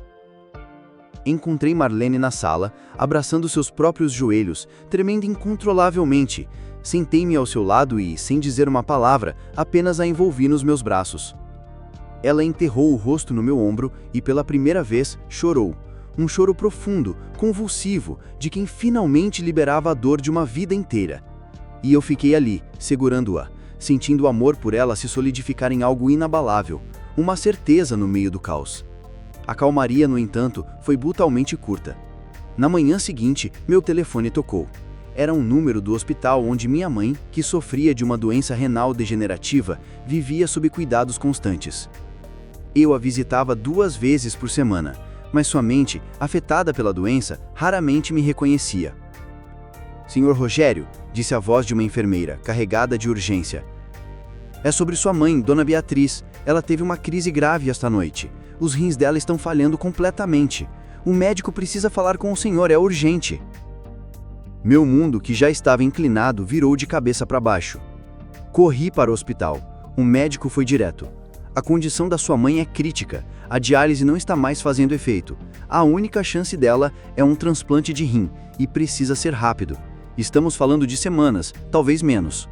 Encontrei Marlene na sala, abraçando seus próprios joelhos, tremendo incontrolavelmente. Sentei-me ao seu lado e, sem dizer uma palavra, apenas a envolvi nos meus braços. Ela enterrou o rosto no meu ombro e, pela primeira vez, chorou. Um choro profundo, convulsivo, de quem finalmente liberava a dor de uma vida inteira. E eu fiquei ali, segurando-a, sentindo o amor por ela se solidificar em algo inabalável, uma certeza no meio do caos. A calmaria, no entanto, foi brutalmente curta. Na manhã seguinte, meu telefone tocou. Era um número do hospital onde minha mãe, que sofria de uma doença renal degenerativa, vivia sob cuidados constantes. Eu a visitava 2 vezes por semana, mas sua mente, afetada pela doença, raramente me reconhecia. "Senhor Rogério", disse a voz de uma enfermeira, carregada de urgência. "É sobre sua mãe, Dona Beatriz. Ela teve uma crise grave esta noite. Os rins dela estão falhando completamente. O médico precisa falar com o senhor, é urgente." Meu mundo, que já estava inclinado, virou de cabeça para baixo. Corri para o hospital. O médico foi direto. "A condição da sua mãe é crítica. A diálise não está mais fazendo efeito. A única chance dela é um transplante de rim, e precisa ser rápido. Estamos falando de semanas, talvez menos."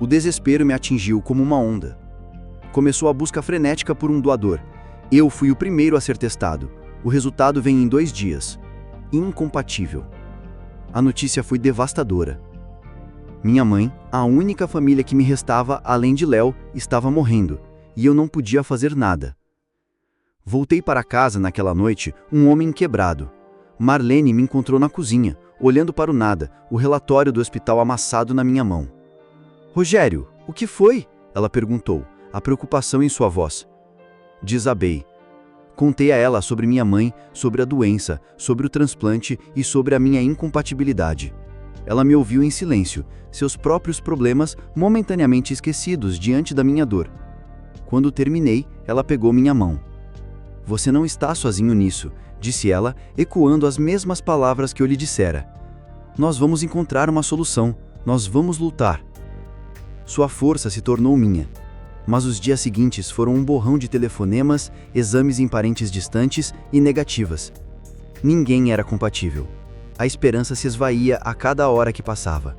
O desespero me atingiu como uma onda. Começou a busca frenética por um doador. Eu fui o primeiro a ser testado. O resultado vem em 2 dias. Incompatível. A notícia foi devastadora. Minha mãe, a única família que me restava além de Léo, estava morrendo, e eu não podia fazer nada. Voltei para casa naquela noite, um homem quebrado. Marlene me encontrou na cozinha, olhando para o nada, o relatório do hospital amassado na minha mão. "Rogério, o que foi?" ela perguntou, a preocupação em sua voz. Desabei. Contei a ela sobre minha mãe, sobre a doença, sobre o transplante e sobre a minha incompatibilidade. Ela me ouviu em silêncio, seus próprios problemas momentaneamente esquecidos diante da minha dor. Quando terminei, ela pegou minha mão. "Você não está sozinho nisso", disse ela, ecoando as mesmas palavras que eu lhe dissera. Nós vamos encontrar uma solução, nós vamos lutar. Sua força se tornou minha. Mas os dias seguintes foram um borrão de telefonemas, exames em parentes distantes e negativas. Ninguém era compatível. A esperança se esvaía a cada hora que passava.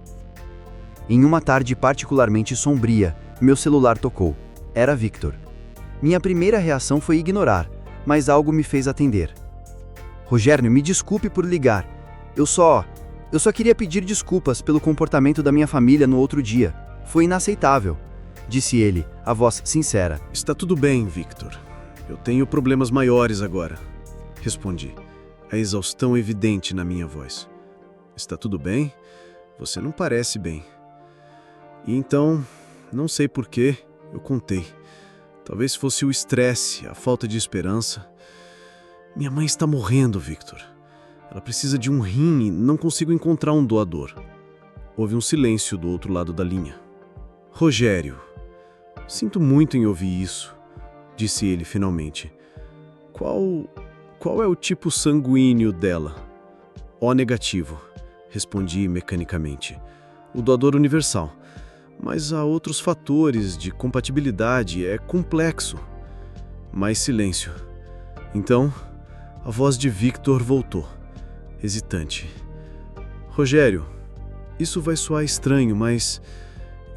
Em uma tarde particularmente sombria, meu celular tocou. Era Victor. Minha primeira reação foi ignorar, mas algo me fez atender. Rogério, me desculpe por ligar. Eu só queria pedir desculpas pelo comportamento da minha família no outro dia. Foi inaceitável, disse ele, a voz sincera. Está tudo bem, Victor. Eu tenho problemas maiores agora, respondi, a exaustão evidente na minha voz. Está tudo bem? Você não parece bem. E então, não sei porquê, eu contei. Talvez fosse o estresse, a falta de esperança. Minha mãe está morrendo, Victor. Ela precisa de um rim e não consigo encontrar um doador. Houve um silêncio do outro lado da linha. Rogério, sinto muito em ouvir isso, disse ele finalmente. Qual é o tipo sanguíneo dela? O negativo, respondi mecanicamente. O doador universal. Mas há outros fatores de compatibilidade, é complexo. Mais silêncio. Então, a voz de Victor voltou, hesitante. Rogério, isso vai soar estranho, mas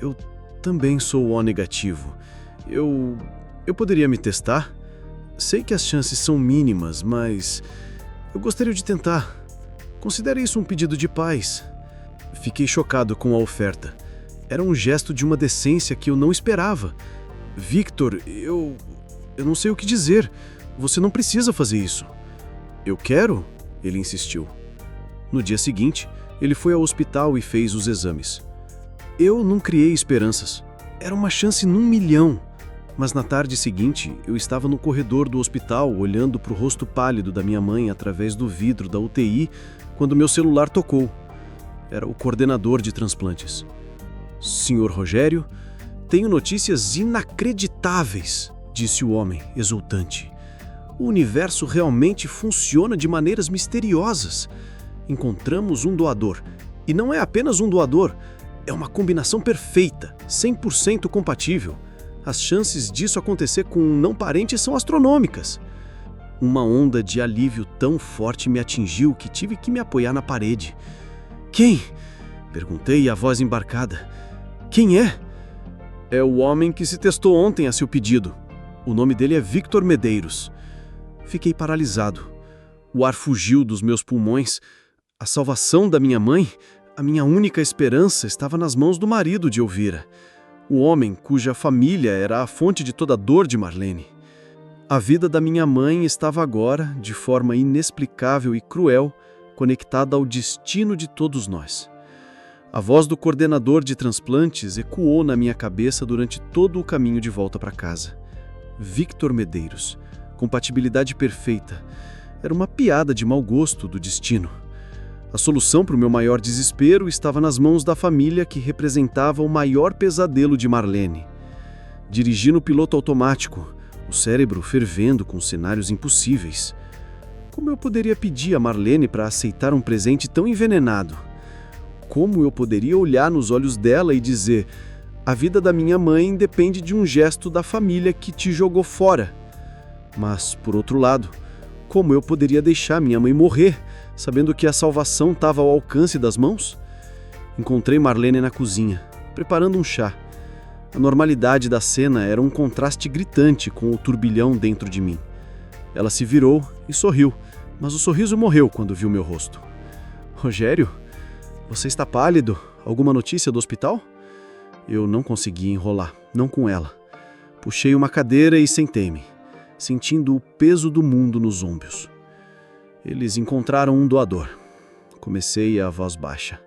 eu também sou O negativo. Eu poderia me testar? Sei que as chances são mínimas, mas eu gostaria de tentar. Considere isso um pedido de paz. Fiquei chocado com a oferta. Era um gesto de uma decência que eu não esperava. Victor, eu não sei o que dizer. Você não precisa fazer isso. Eu quero? Ele insistiu. No dia seguinte, ele foi ao hospital e fez os exames. Eu não criei esperanças. Era uma chance num milhão. Mas na tarde seguinte, eu estava no corredor do hospital, olhando para o rosto pálido da minha mãe através do vidro da UTI, quando meu celular tocou. Era o coordenador de transplantes. Senhor Rogério, tenho notícias inacreditáveis, disse o homem, exultante. O universo realmente funciona de maneiras misteriosas. Encontramos um doador. E não é apenas um doador, é uma combinação perfeita, 100% compatível. As chances disso acontecer com um não parente são astronômicas. Uma onda de alívio tão forte me atingiu que tive que me apoiar na parede. Quem? Perguntei, a voz embarcada. Quem é? É o homem que se testou ontem a seu pedido. O nome dele é Victor Medeiros. Fiquei paralisado. O ar fugiu dos meus pulmões. A salvação da minha mãe, a minha única esperança, estava nas mãos do marido de Elvira. O homem cuja família era a fonte de toda a dor de Marlene. A vida da minha mãe estava agora, de forma inexplicável e cruel, conectada ao destino de todos nós. A voz do coordenador de transplantes ecoou na minha cabeça durante todo o caminho de volta para casa. Victor Medeiros, compatibilidade perfeita. Era uma piada de mau gosto do destino. A solução para o meu maior desespero estava nas mãos da família que representava o maior pesadelo de Marlene. Dirigi no piloto automático, o cérebro fervendo com cenários impossíveis. Como eu poderia pedir a Marlene para aceitar um presente tão envenenado? Como eu poderia olhar nos olhos dela e dizer: a vida da minha mãe depende de um gesto da família que te jogou fora? Mas, por outro lado, como eu poderia deixar minha mãe morrer, sabendo que a salvação estava ao alcance das mãos? Encontrei Marlene na cozinha, preparando um chá. A normalidade da cena era um contraste gritante com o turbilhão dentro de mim. Ela se virou e sorriu, mas o sorriso morreu quando viu meu rosto. Rogério, você está pálido? Alguma notícia do hospital? Eu não consegui enrolar, não com ela. Puxei uma cadeira e sentei-me, sentindo o peso do mundo nos ombros. Eles encontraram um doador. Comecei a voz baixa.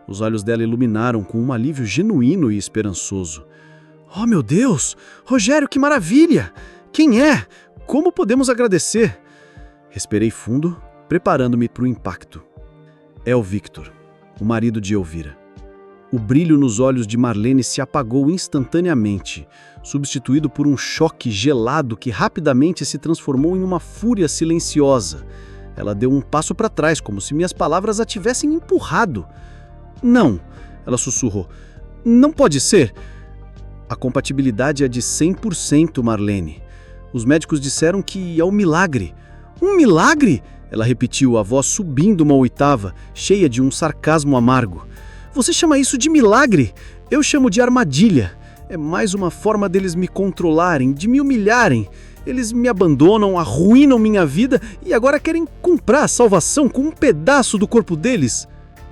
Os olhos dela iluminaram com um alívio genuíno e esperançoso. Oh, meu Deus! Rogério, que maravilha! Quem é? Como podemos agradecer? Respirei fundo, preparando-me para o impacto. É o Victor, o marido de Elvira. O brilho nos olhos de Marlene se apagou instantaneamente, substituído por um choque gelado que rapidamente se transformou em uma fúria silenciosa. Ela deu um passo para trás, como se minhas palavras a tivessem empurrado. "Não", ela sussurrou. "Não pode ser." "A compatibilidade é de 100%, Marlene. Os médicos disseram que é um milagre." "Um milagre?" Ela repetiu, a voz subindo uma oitava, cheia de um sarcasmo amargo. "Você chama isso de milagre? Eu chamo de armadilha. É mais uma forma deles me controlarem, de me humilharem. Eles me abandonam, arruinam minha vida e agora querem comprar a salvação com um pedaço do corpo deles."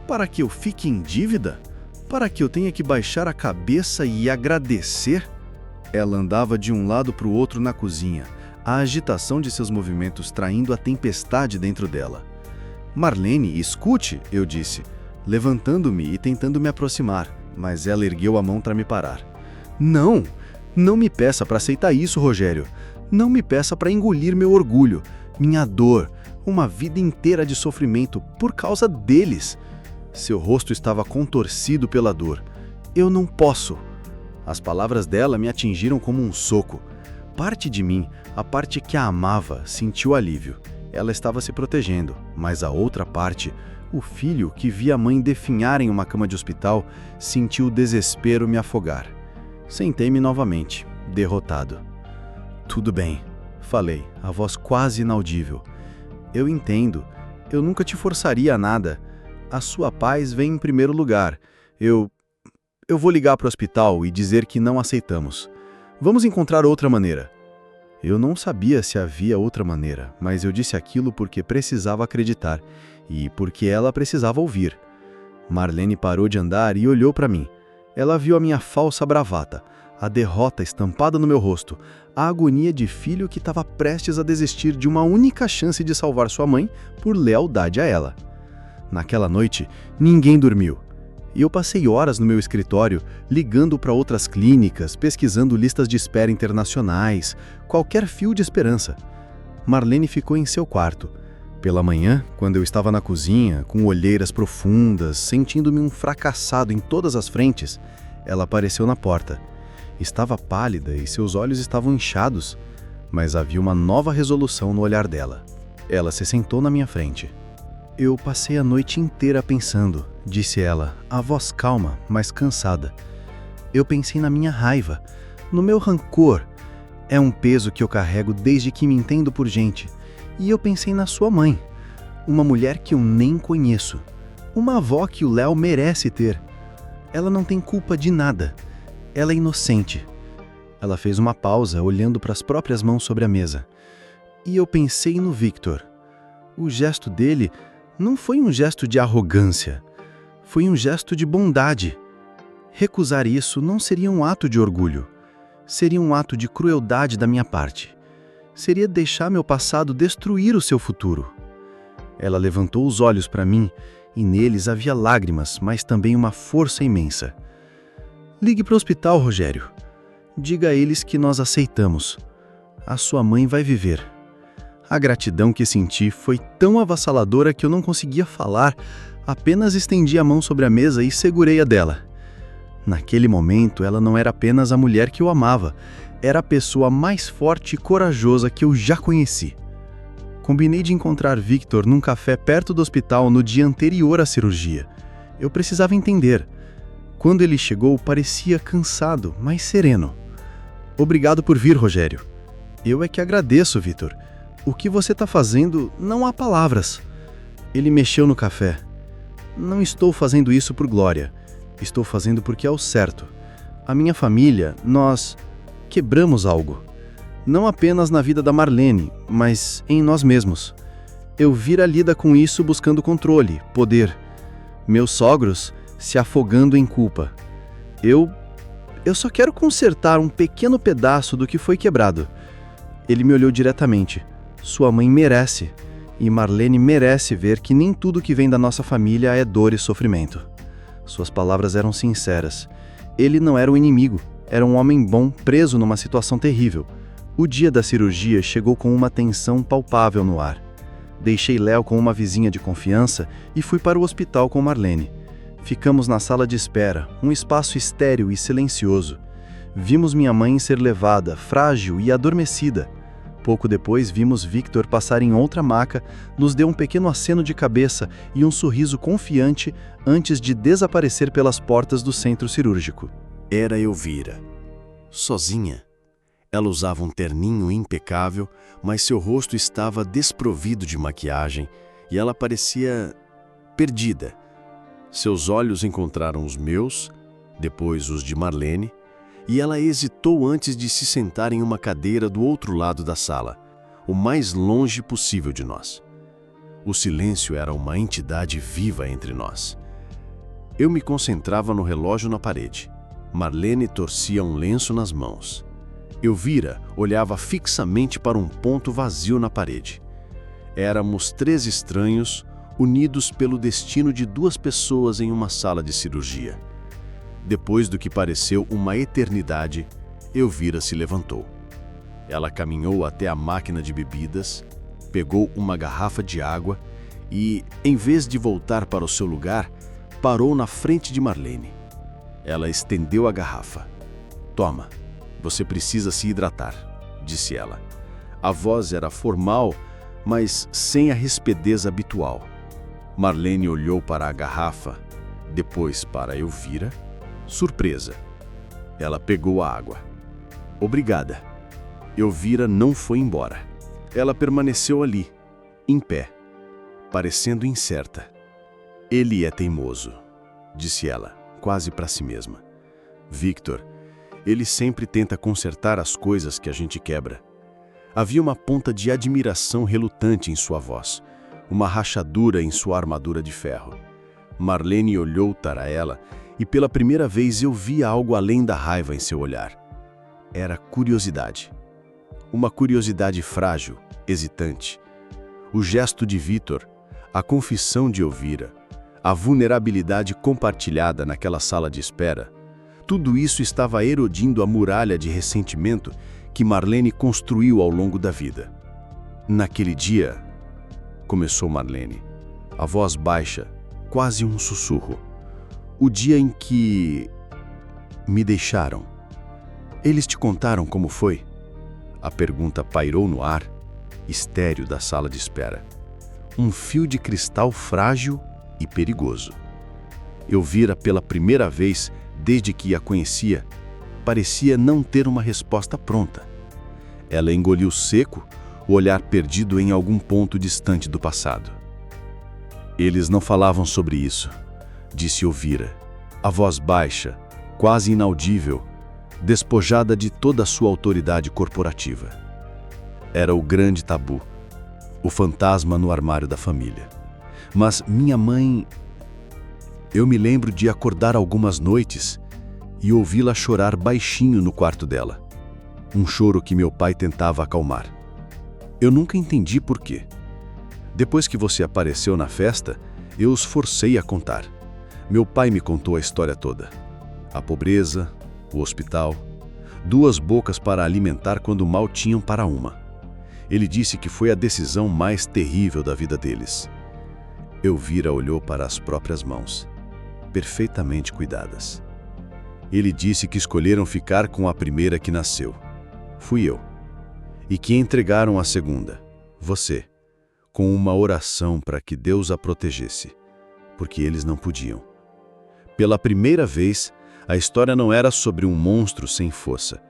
Para que eu fique em dívida? Para que eu tenha que baixar a cabeça e agradecer? Ela andava de um lado para o outro na cozinha, a agitação de seus movimentos traindo a tempestade dentro dela. "Marlene, escute", eu disse, levantando-me e tentando me aproximar, mas ela ergueu a mão para me parar. "Não, não me peça para aceitar isso, Rogério. Não me peça para engolir meu orgulho, minha dor, uma vida inteira de sofrimento por causa deles." Seu rosto estava contorcido pela dor. "Eu não posso." As palavras dela me atingiram como um soco. Parte de mim, a parte que a amava, sentiu alívio. Ela estava se protegendo, mas a outra parte, o filho que via a mãe definhar em uma cama de hospital, sentiu o desespero me afogar. Sentei-me novamente, derrotado. "Tudo bem", falei, a voz quase inaudível. "Eu entendo. Eu nunca te forçaria a nada. A sua paz vem em primeiro lugar. Eu vou ligar para o hospital e dizer que não aceitamos. Vamos encontrar outra maneira." Eu não sabia se havia outra maneira, mas eu disse aquilo porque precisava acreditar e porque ela precisava ouvir. Marlene parou de andar e olhou para mim. Ela viu a minha falsa bravata, a derrota estampada no meu rosto, a agonia de filho que estava prestes a desistir de uma única chance de salvar sua mãe por lealdade a ela. Naquela noite, ninguém dormiu. E eu passei horas no meu escritório, ligando para outras clínicas, pesquisando listas de espera internacionais, qualquer fio de esperança. Marlene ficou em seu quarto. Pela manhã, quando eu estava na cozinha, com olheiras profundas, sentindo-me um fracassado em todas as frentes, ela apareceu na porta. Estava pálida e seus olhos estavam inchados, mas havia uma nova resolução no olhar dela. Ela se sentou na minha frente. "Eu passei a noite inteira pensando", disse ela, a voz calma, mas cansada. "Eu pensei na minha raiva, no meu rancor. É um peso que eu carrego desde que me entendo por gente. E eu pensei na sua mãe, uma mulher que eu nem conheço, uma avó que o Léo merece ter. Ela não tem culpa de nada. Ela é inocente." Ela fez uma pausa, olhando para as próprias mãos sobre a mesa. "E eu pensei no Victor. O gesto dele não foi um gesto de arrogância. Foi um gesto de bondade. Recusar isso não seria um ato de orgulho. Seria um ato de crueldade da minha parte. Seria deixar meu passado destruir o seu futuro." Ela levantou os olhos para mim e neles havia lágrimas, mas também uma força imensa. "Ligue para o hospital, Rogério. Diga a eles que nós aceitamos. A sua mãe vai viver." A gratidão que senti foi tão avassaladora que eu não conseguia falar, apenas estendi a mão sobre a mesa e segurei a dela. Naquele momento, ela não era apenas a mulher que eu amava, era a pessoa mais forte e corajosa que eu já conheci. Combinei de encontrar Victor num café perto do hospital no dia anterior à cirurgia. Eu precisava entender. Quando ele chegou, parecia cansado, mas sereno. "Obrigado por vir, Rogério." "Eu é que agradeço, Victor. O que você está fazendo, não há palavras." Ele mexeu no café. "Não estou fazendo isso por glória. Estou fazendo porque é o certo. A minha família, nós quebramos algo. Não apenas na vida da Marlene, mas em nós mesmos. Elvira lida com isso buscando controle, poder. Meus sogros se afogando em culpa. Eu só quero consertar um pequeno pedaço do que foi quebrado." Ele me olhou diretamente. "Sua mãe merece, e Marlene merece ver que nem tudo que vem da nossa família é dor e sofrimento." Suas palavras eram sinceras. Ele não era o inimigo, era um homem bom preso numa situação terrível. O dia da cirurgia chegou com uma tensão palpável no ar. Deixei Léo com uma vizinha de confiança e fui para o hospital com Marlene. Ficamos na sala de espera, um espaço estéril e silencioso. Vimos minha mãe ser levada, frágil e adormecida. Pouco depois, vimos Victor passar em outra maca, nos deu um pequeno aceno de cabeça e um sorriso confiante antes de desaparecer pelas portas do centro cirúrgico. Era Elvira. Sozinha. Ela usava um terninho impecável, mas seu rosto estava desprovido de maquiagem e ela parecia perdida. Seus olhos encontraram os meus, depois os de Marlene, e ela hesitou antes de se sentar em uma cadeira do outro lado da sala, o mais longe possível de nós. O silêncio era uma entidade viva entre nós. Eu me concentrava no relógio na parede. Marlene torcia um lenço nas mãos. Elvira olhava fixamente para um ponto vazio na parede. Éramos 3 estranhos, unidos pelo destino de 2 pessoas em uma sala de cirurgia. Depois do que pareceu uma eternidade, Elvira se levantou. Ela caminhou até a máquina de bebidas, pegou uma garrafa de água e, em vez de voltar para o seu lugar, parou na frente de Marlene. Ela estendeu a garrafa. "Toma, você precisa se hidratar", disse ela. A voz era formal, mas sem a rispidez habitual. Marlene olhou para a garrafa, depois para Elvira. Surpresa. Ela pegou a água. "Obrigada." Elvira não foi embora. Ela permaneceu ali, em pé, parecendo incerta. "Ele é teimoso", disse ela, quase para si mesma. "Victor, ele sempre tenta consertar as coisas que a gente quebra." Havia uma ponta de admiração relutante em sua voz, uma rachadura em sua armadura de ferro. Marlene olhou para ela e pela primeira vez eu vi algo além da raiva em seu olhar. Era curiosidade. Uma curiosidade frágil, hesitante. O gesto de Victor, a confissão de Elvira, a vulnerabilidade compartilhada naquela sala de espera, tudo isso estava erodindo a muralha de ressentimento que Marlene construiu ao longo da vida. "Naquele dia", começou Marlene, a voz baixa, quase um sussurro. "O dia em que me deixaram. Eles te contaram como foi?" A pergunta pairou no ar, estéril da sala de espera. Um fio de cristal frágil e perigoso. Elvira, pela primeira vez desde que a conhecia, parecia não ter uma resposta pronta. Ela engoliu seco, o olhar perdido em algum ponto distante do passado. "Eles não falavam sobre isso", disse Elvira, a voz baixa, quase inaudível, despojada de toda a sua autoridade corporativa. Era o grande tabu, o fantasma no armário da família. "Mas minha mãe... Eu me lembro de acordar algumas noites e ouvi-la chorar baixinho no quarto dela. Um choro que meu pai tentava acalmar. Eu nunca entendi por quê. Depois que você apareceu na festa, eu os forcei a contar. Meu pai me contou a história toda. A pobreza, o hospital, 2 bocas para alimentar quando mal tinham para uma. Ele disse que foi a decisão mais terrível da vida deles." Elvira olhou para as próprias mãos, perfeitamente cuidadas. "Ele disse que escolheram ficar com a primeira que nasceu. Fui eu. E que entregaram a segunda, você, com uma oração para que Deus a protegesse, porque eles não podiam. Pela primeira vez, a história não era sobre um monstro sem força,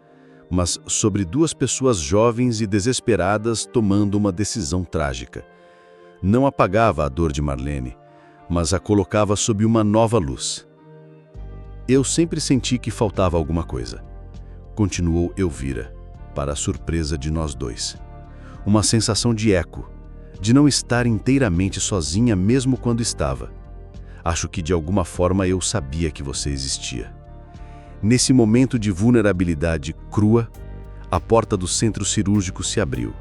mas sobre 2 pessoas jovens e desesperadas tomando uma decisão trágica. Não apagava a dor de Marlene, mas a colocava sob uma nova luz. Eu sempre senti que faltava alguma coisa", continuou Elvira, para a surpresa de nós 2. "Uma sensação de eco, de não estar inteiramente sozinha mesmo quando estava. Acho que de alguma forma eu sabia que você existia." Nesse momento de vulnerabilidade crua, a porta do centro cirúrgico se abriu.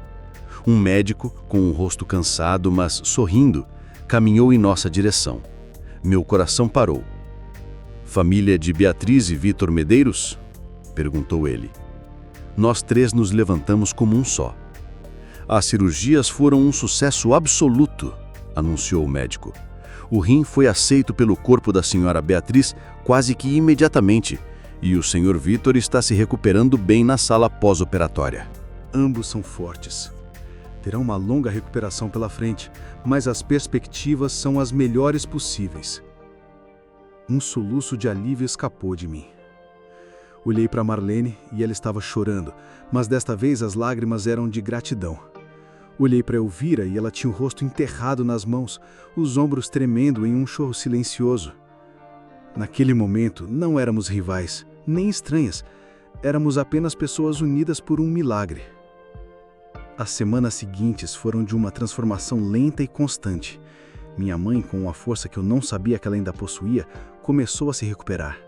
Um médico, com um rosto cansado, mas sorrindo, caminhou em nossa direção. Meu coração parou. "Família de Beatriz e Victor Medeiros?" perguntou ele. Nós 3 nos levantamos como um só. "As cirurgias foram um sucesso absoluto", anunciou o médico. O rim foi aceito pelo corpo da senhora Beatriz quase que imediatamente, e o Sr. Vitor está se recuperando bem na sala pós-operatória. Ambos são fortes. Terão uma longa recuperação pela frente, mas as perspectivas são as melhores possíveis. Um soluço de alívio escapou de mim. Olhei para Marlene e ela estava chorando, mas desta vez as lágrimas eram de gratidão. Olhei para Elvira e ela tinha o rosto enterrado nas mãos, os ombros tremendo em um choro silencioso. Naquele momento, não éramos rivais, nem estranhas. Éramos apenas pessoas unidas por um milagre. As semanas seguintes foram de uma transformação lenta e constante. Minha mãe, com uma força que eu não sabia que ela ainda possuía, começou a se recuperar.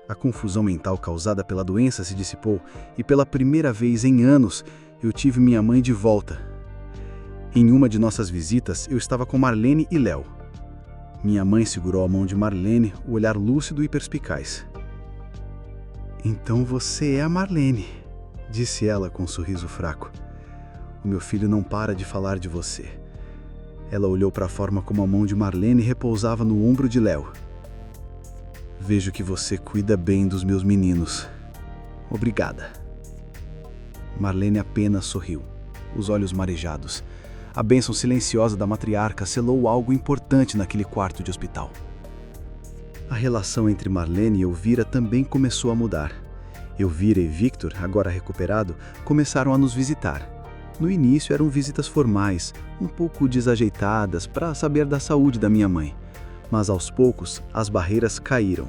A confusão mental causada pela doença se dissipou e pela primeira vez em anos eu tive minha mãe de volta. Em uma de nossas visitas, eu estava com Marlene e Léo. Minha mãe segurou a mão de Marlene, o olhar lúcido e perspicaz. "Então você é a Marlene", disse ela com um sorriso fraco. "O meu filho não para de falar de você." Ela olhou para a forma como a mão de Marlene repousava no ombro de Léo. "Vejo que você cuida bem dos meus meninos. Obrigada." Marlene apenas sorriu, os olhos marejados. A bênção silenciosa da matriarca selou algo importante naquele quarto de hospital. A relação entre Marlene e Elvira também começou a mudar. Elvira e Victor, agora recuperado, começaram a nos visitar. No início eram visitas formais, um pouco desajeitadas para saber da saúde da minha mãe. Mas aos poucos, as barreiras caíram.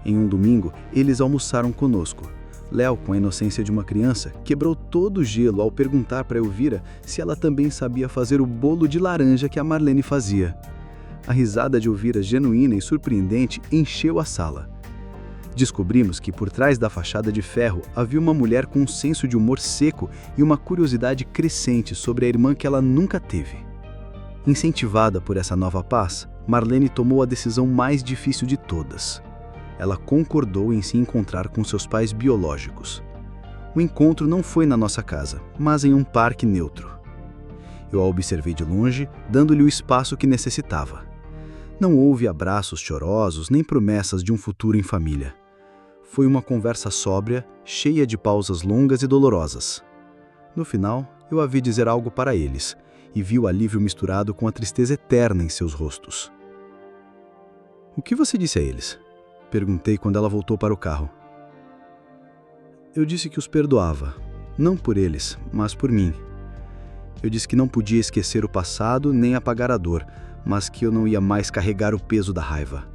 Em um domingo, eles almoçaram conosco. Léo, com a inocência de uma criança, quebrou todo o gelo ao perguntar para Elvira se ela também sabia fazer o bolo de laranja que a Marlene fazia. A risada de Elvira, genuína e surpreendente, encheu a sala. Descobrimos que por trás da fachada de ferro havia uma mulher com um senso de humor seco e uma curiosidade crescente sobre a irmã que ela nunca teve. Incentivada por essa nova paz, Marlene tomou a decisão mais difícil de todas. Ela concordou em se encontrar com seus pais biológicos. O encontro não foi na nossa casa, mas em um parque neutro. Eu a observei de longe, dando-lhe o espaço que necessitava. Não houve abraços chorosos nem promessas de um futuro em família. Foi uma conversa sóbria, cheia de pausas longas e dolorosas. No final, eu a vi dizer algo para eles, e vi o alívio misturado com a tristeza eterna em seus rostos. "O que você disse a eles?" Perguntei quando ela voltou para o carro. Eu disse que os perdoava, não por eles, mas por mim. Eu disse que não podia esquecer o passado nem apagar a dor, mas que eu não ia mais carregar o peso da raiva.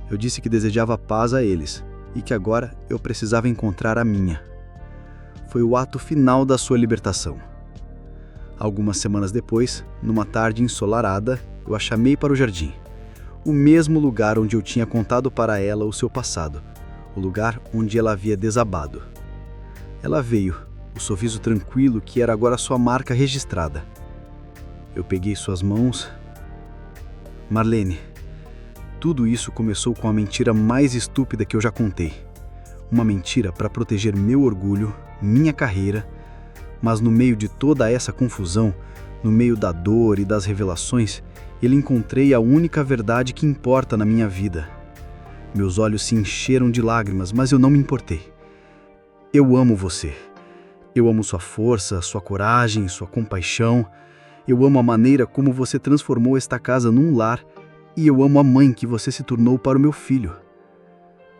Eu disse que desejava paz a eles e que agora eu precisava encontrar a minha. Foi o ato final da sua libertação. Algumas semanas depois, numa tarde ensolarada, eu a chamei para o jardim. O mesmo lugar onde eu tinha contado para ela o seu passado, o lugar onde ela havia desabado. Ela veio, o sorriso tranquilo que era agora sua marca registrada. Eu peguei suas mãos. "Marlene, tudo isso começou com a mentira mais estúpida que eu já contei. Uma mentira para proteger meu orgulho, minha carreira, mas no meio de toda essa confusão, no meio da dor e das revelações, eu encontrei a única verdade que importa na minha vida. Meus olhos se encheram de lágrimas, mas eu não me importei. Eu amo você. Eu amo sua força, sua coragem, sua compaixão. Eu amo a maneira como você transformou esta casa num lar e eu amo a mãe que você se tornou para o meu filho."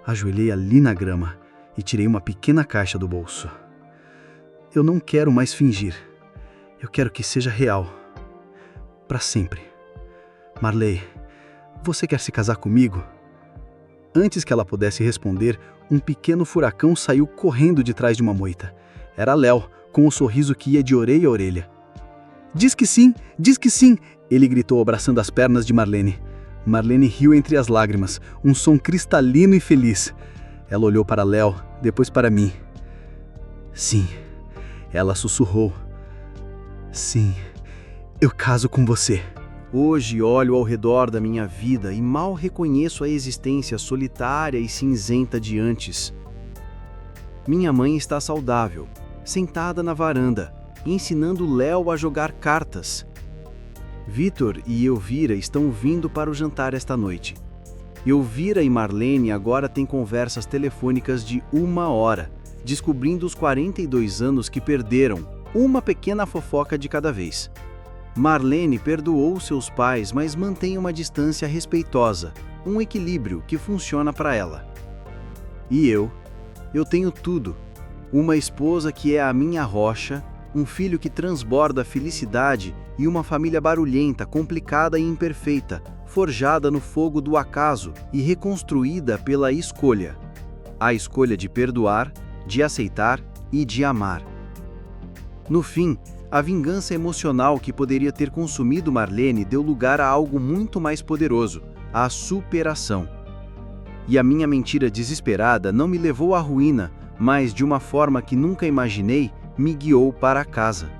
Ajoelhei ali na grama e tirei uma pequena caixa do bolso. "Eu não quero mais fingir. Eu quero que seja real. Para sempre. Marley, você quer se casar comigo?" Antes que ela pudesse responder, um pequeno furacão saiu correndo de trás de uma moita. Era Léo, com um sorriso que ia de orelha a orelha. Diz que sim, ele gritou abraçando as pernas de Marlene. Marlene riu entre as lágrimas, um som cristalino e feliz. Ela olhou para Léo, depois para mim. "Sim", ela sussurrou. "Sim, eu caso com você." Hoje olho ao redor da minha vida e mal reconheço a existência solitária e cinzenta de antes. Minha mãe está saudável, sentada na varanda, ensinando Léo a jogar cartas. Vitor e Elvira estão vindo para o jantar esta noite. Elvira e Marlene agora têm conversas telefônicas de 1 hora, descobrindo os 42 anos que perderam, uma pequena fofoca de cada vez. Marlene perdoou seus pais, mas mantém uma distância respeitosa, um equilíbrio que funciona para ela. E eu tenho tudo. Uma esposa que é a minha rocha, um filho que transborda felicidade e uma família barulhenta, complicada e imperfeita, forjada no fogo do acaso e reconstruída pela escolha. A escolha de perdoar, de aceitar e de amar. No fim, a vingança emocional que poderia ter consumido Marlene deu lugar a algo muito mais poderoso, a superação. E a minha mentira desesperada não me levou à ruína, mas de uma forma que nunca imaginei, me guiou para casa.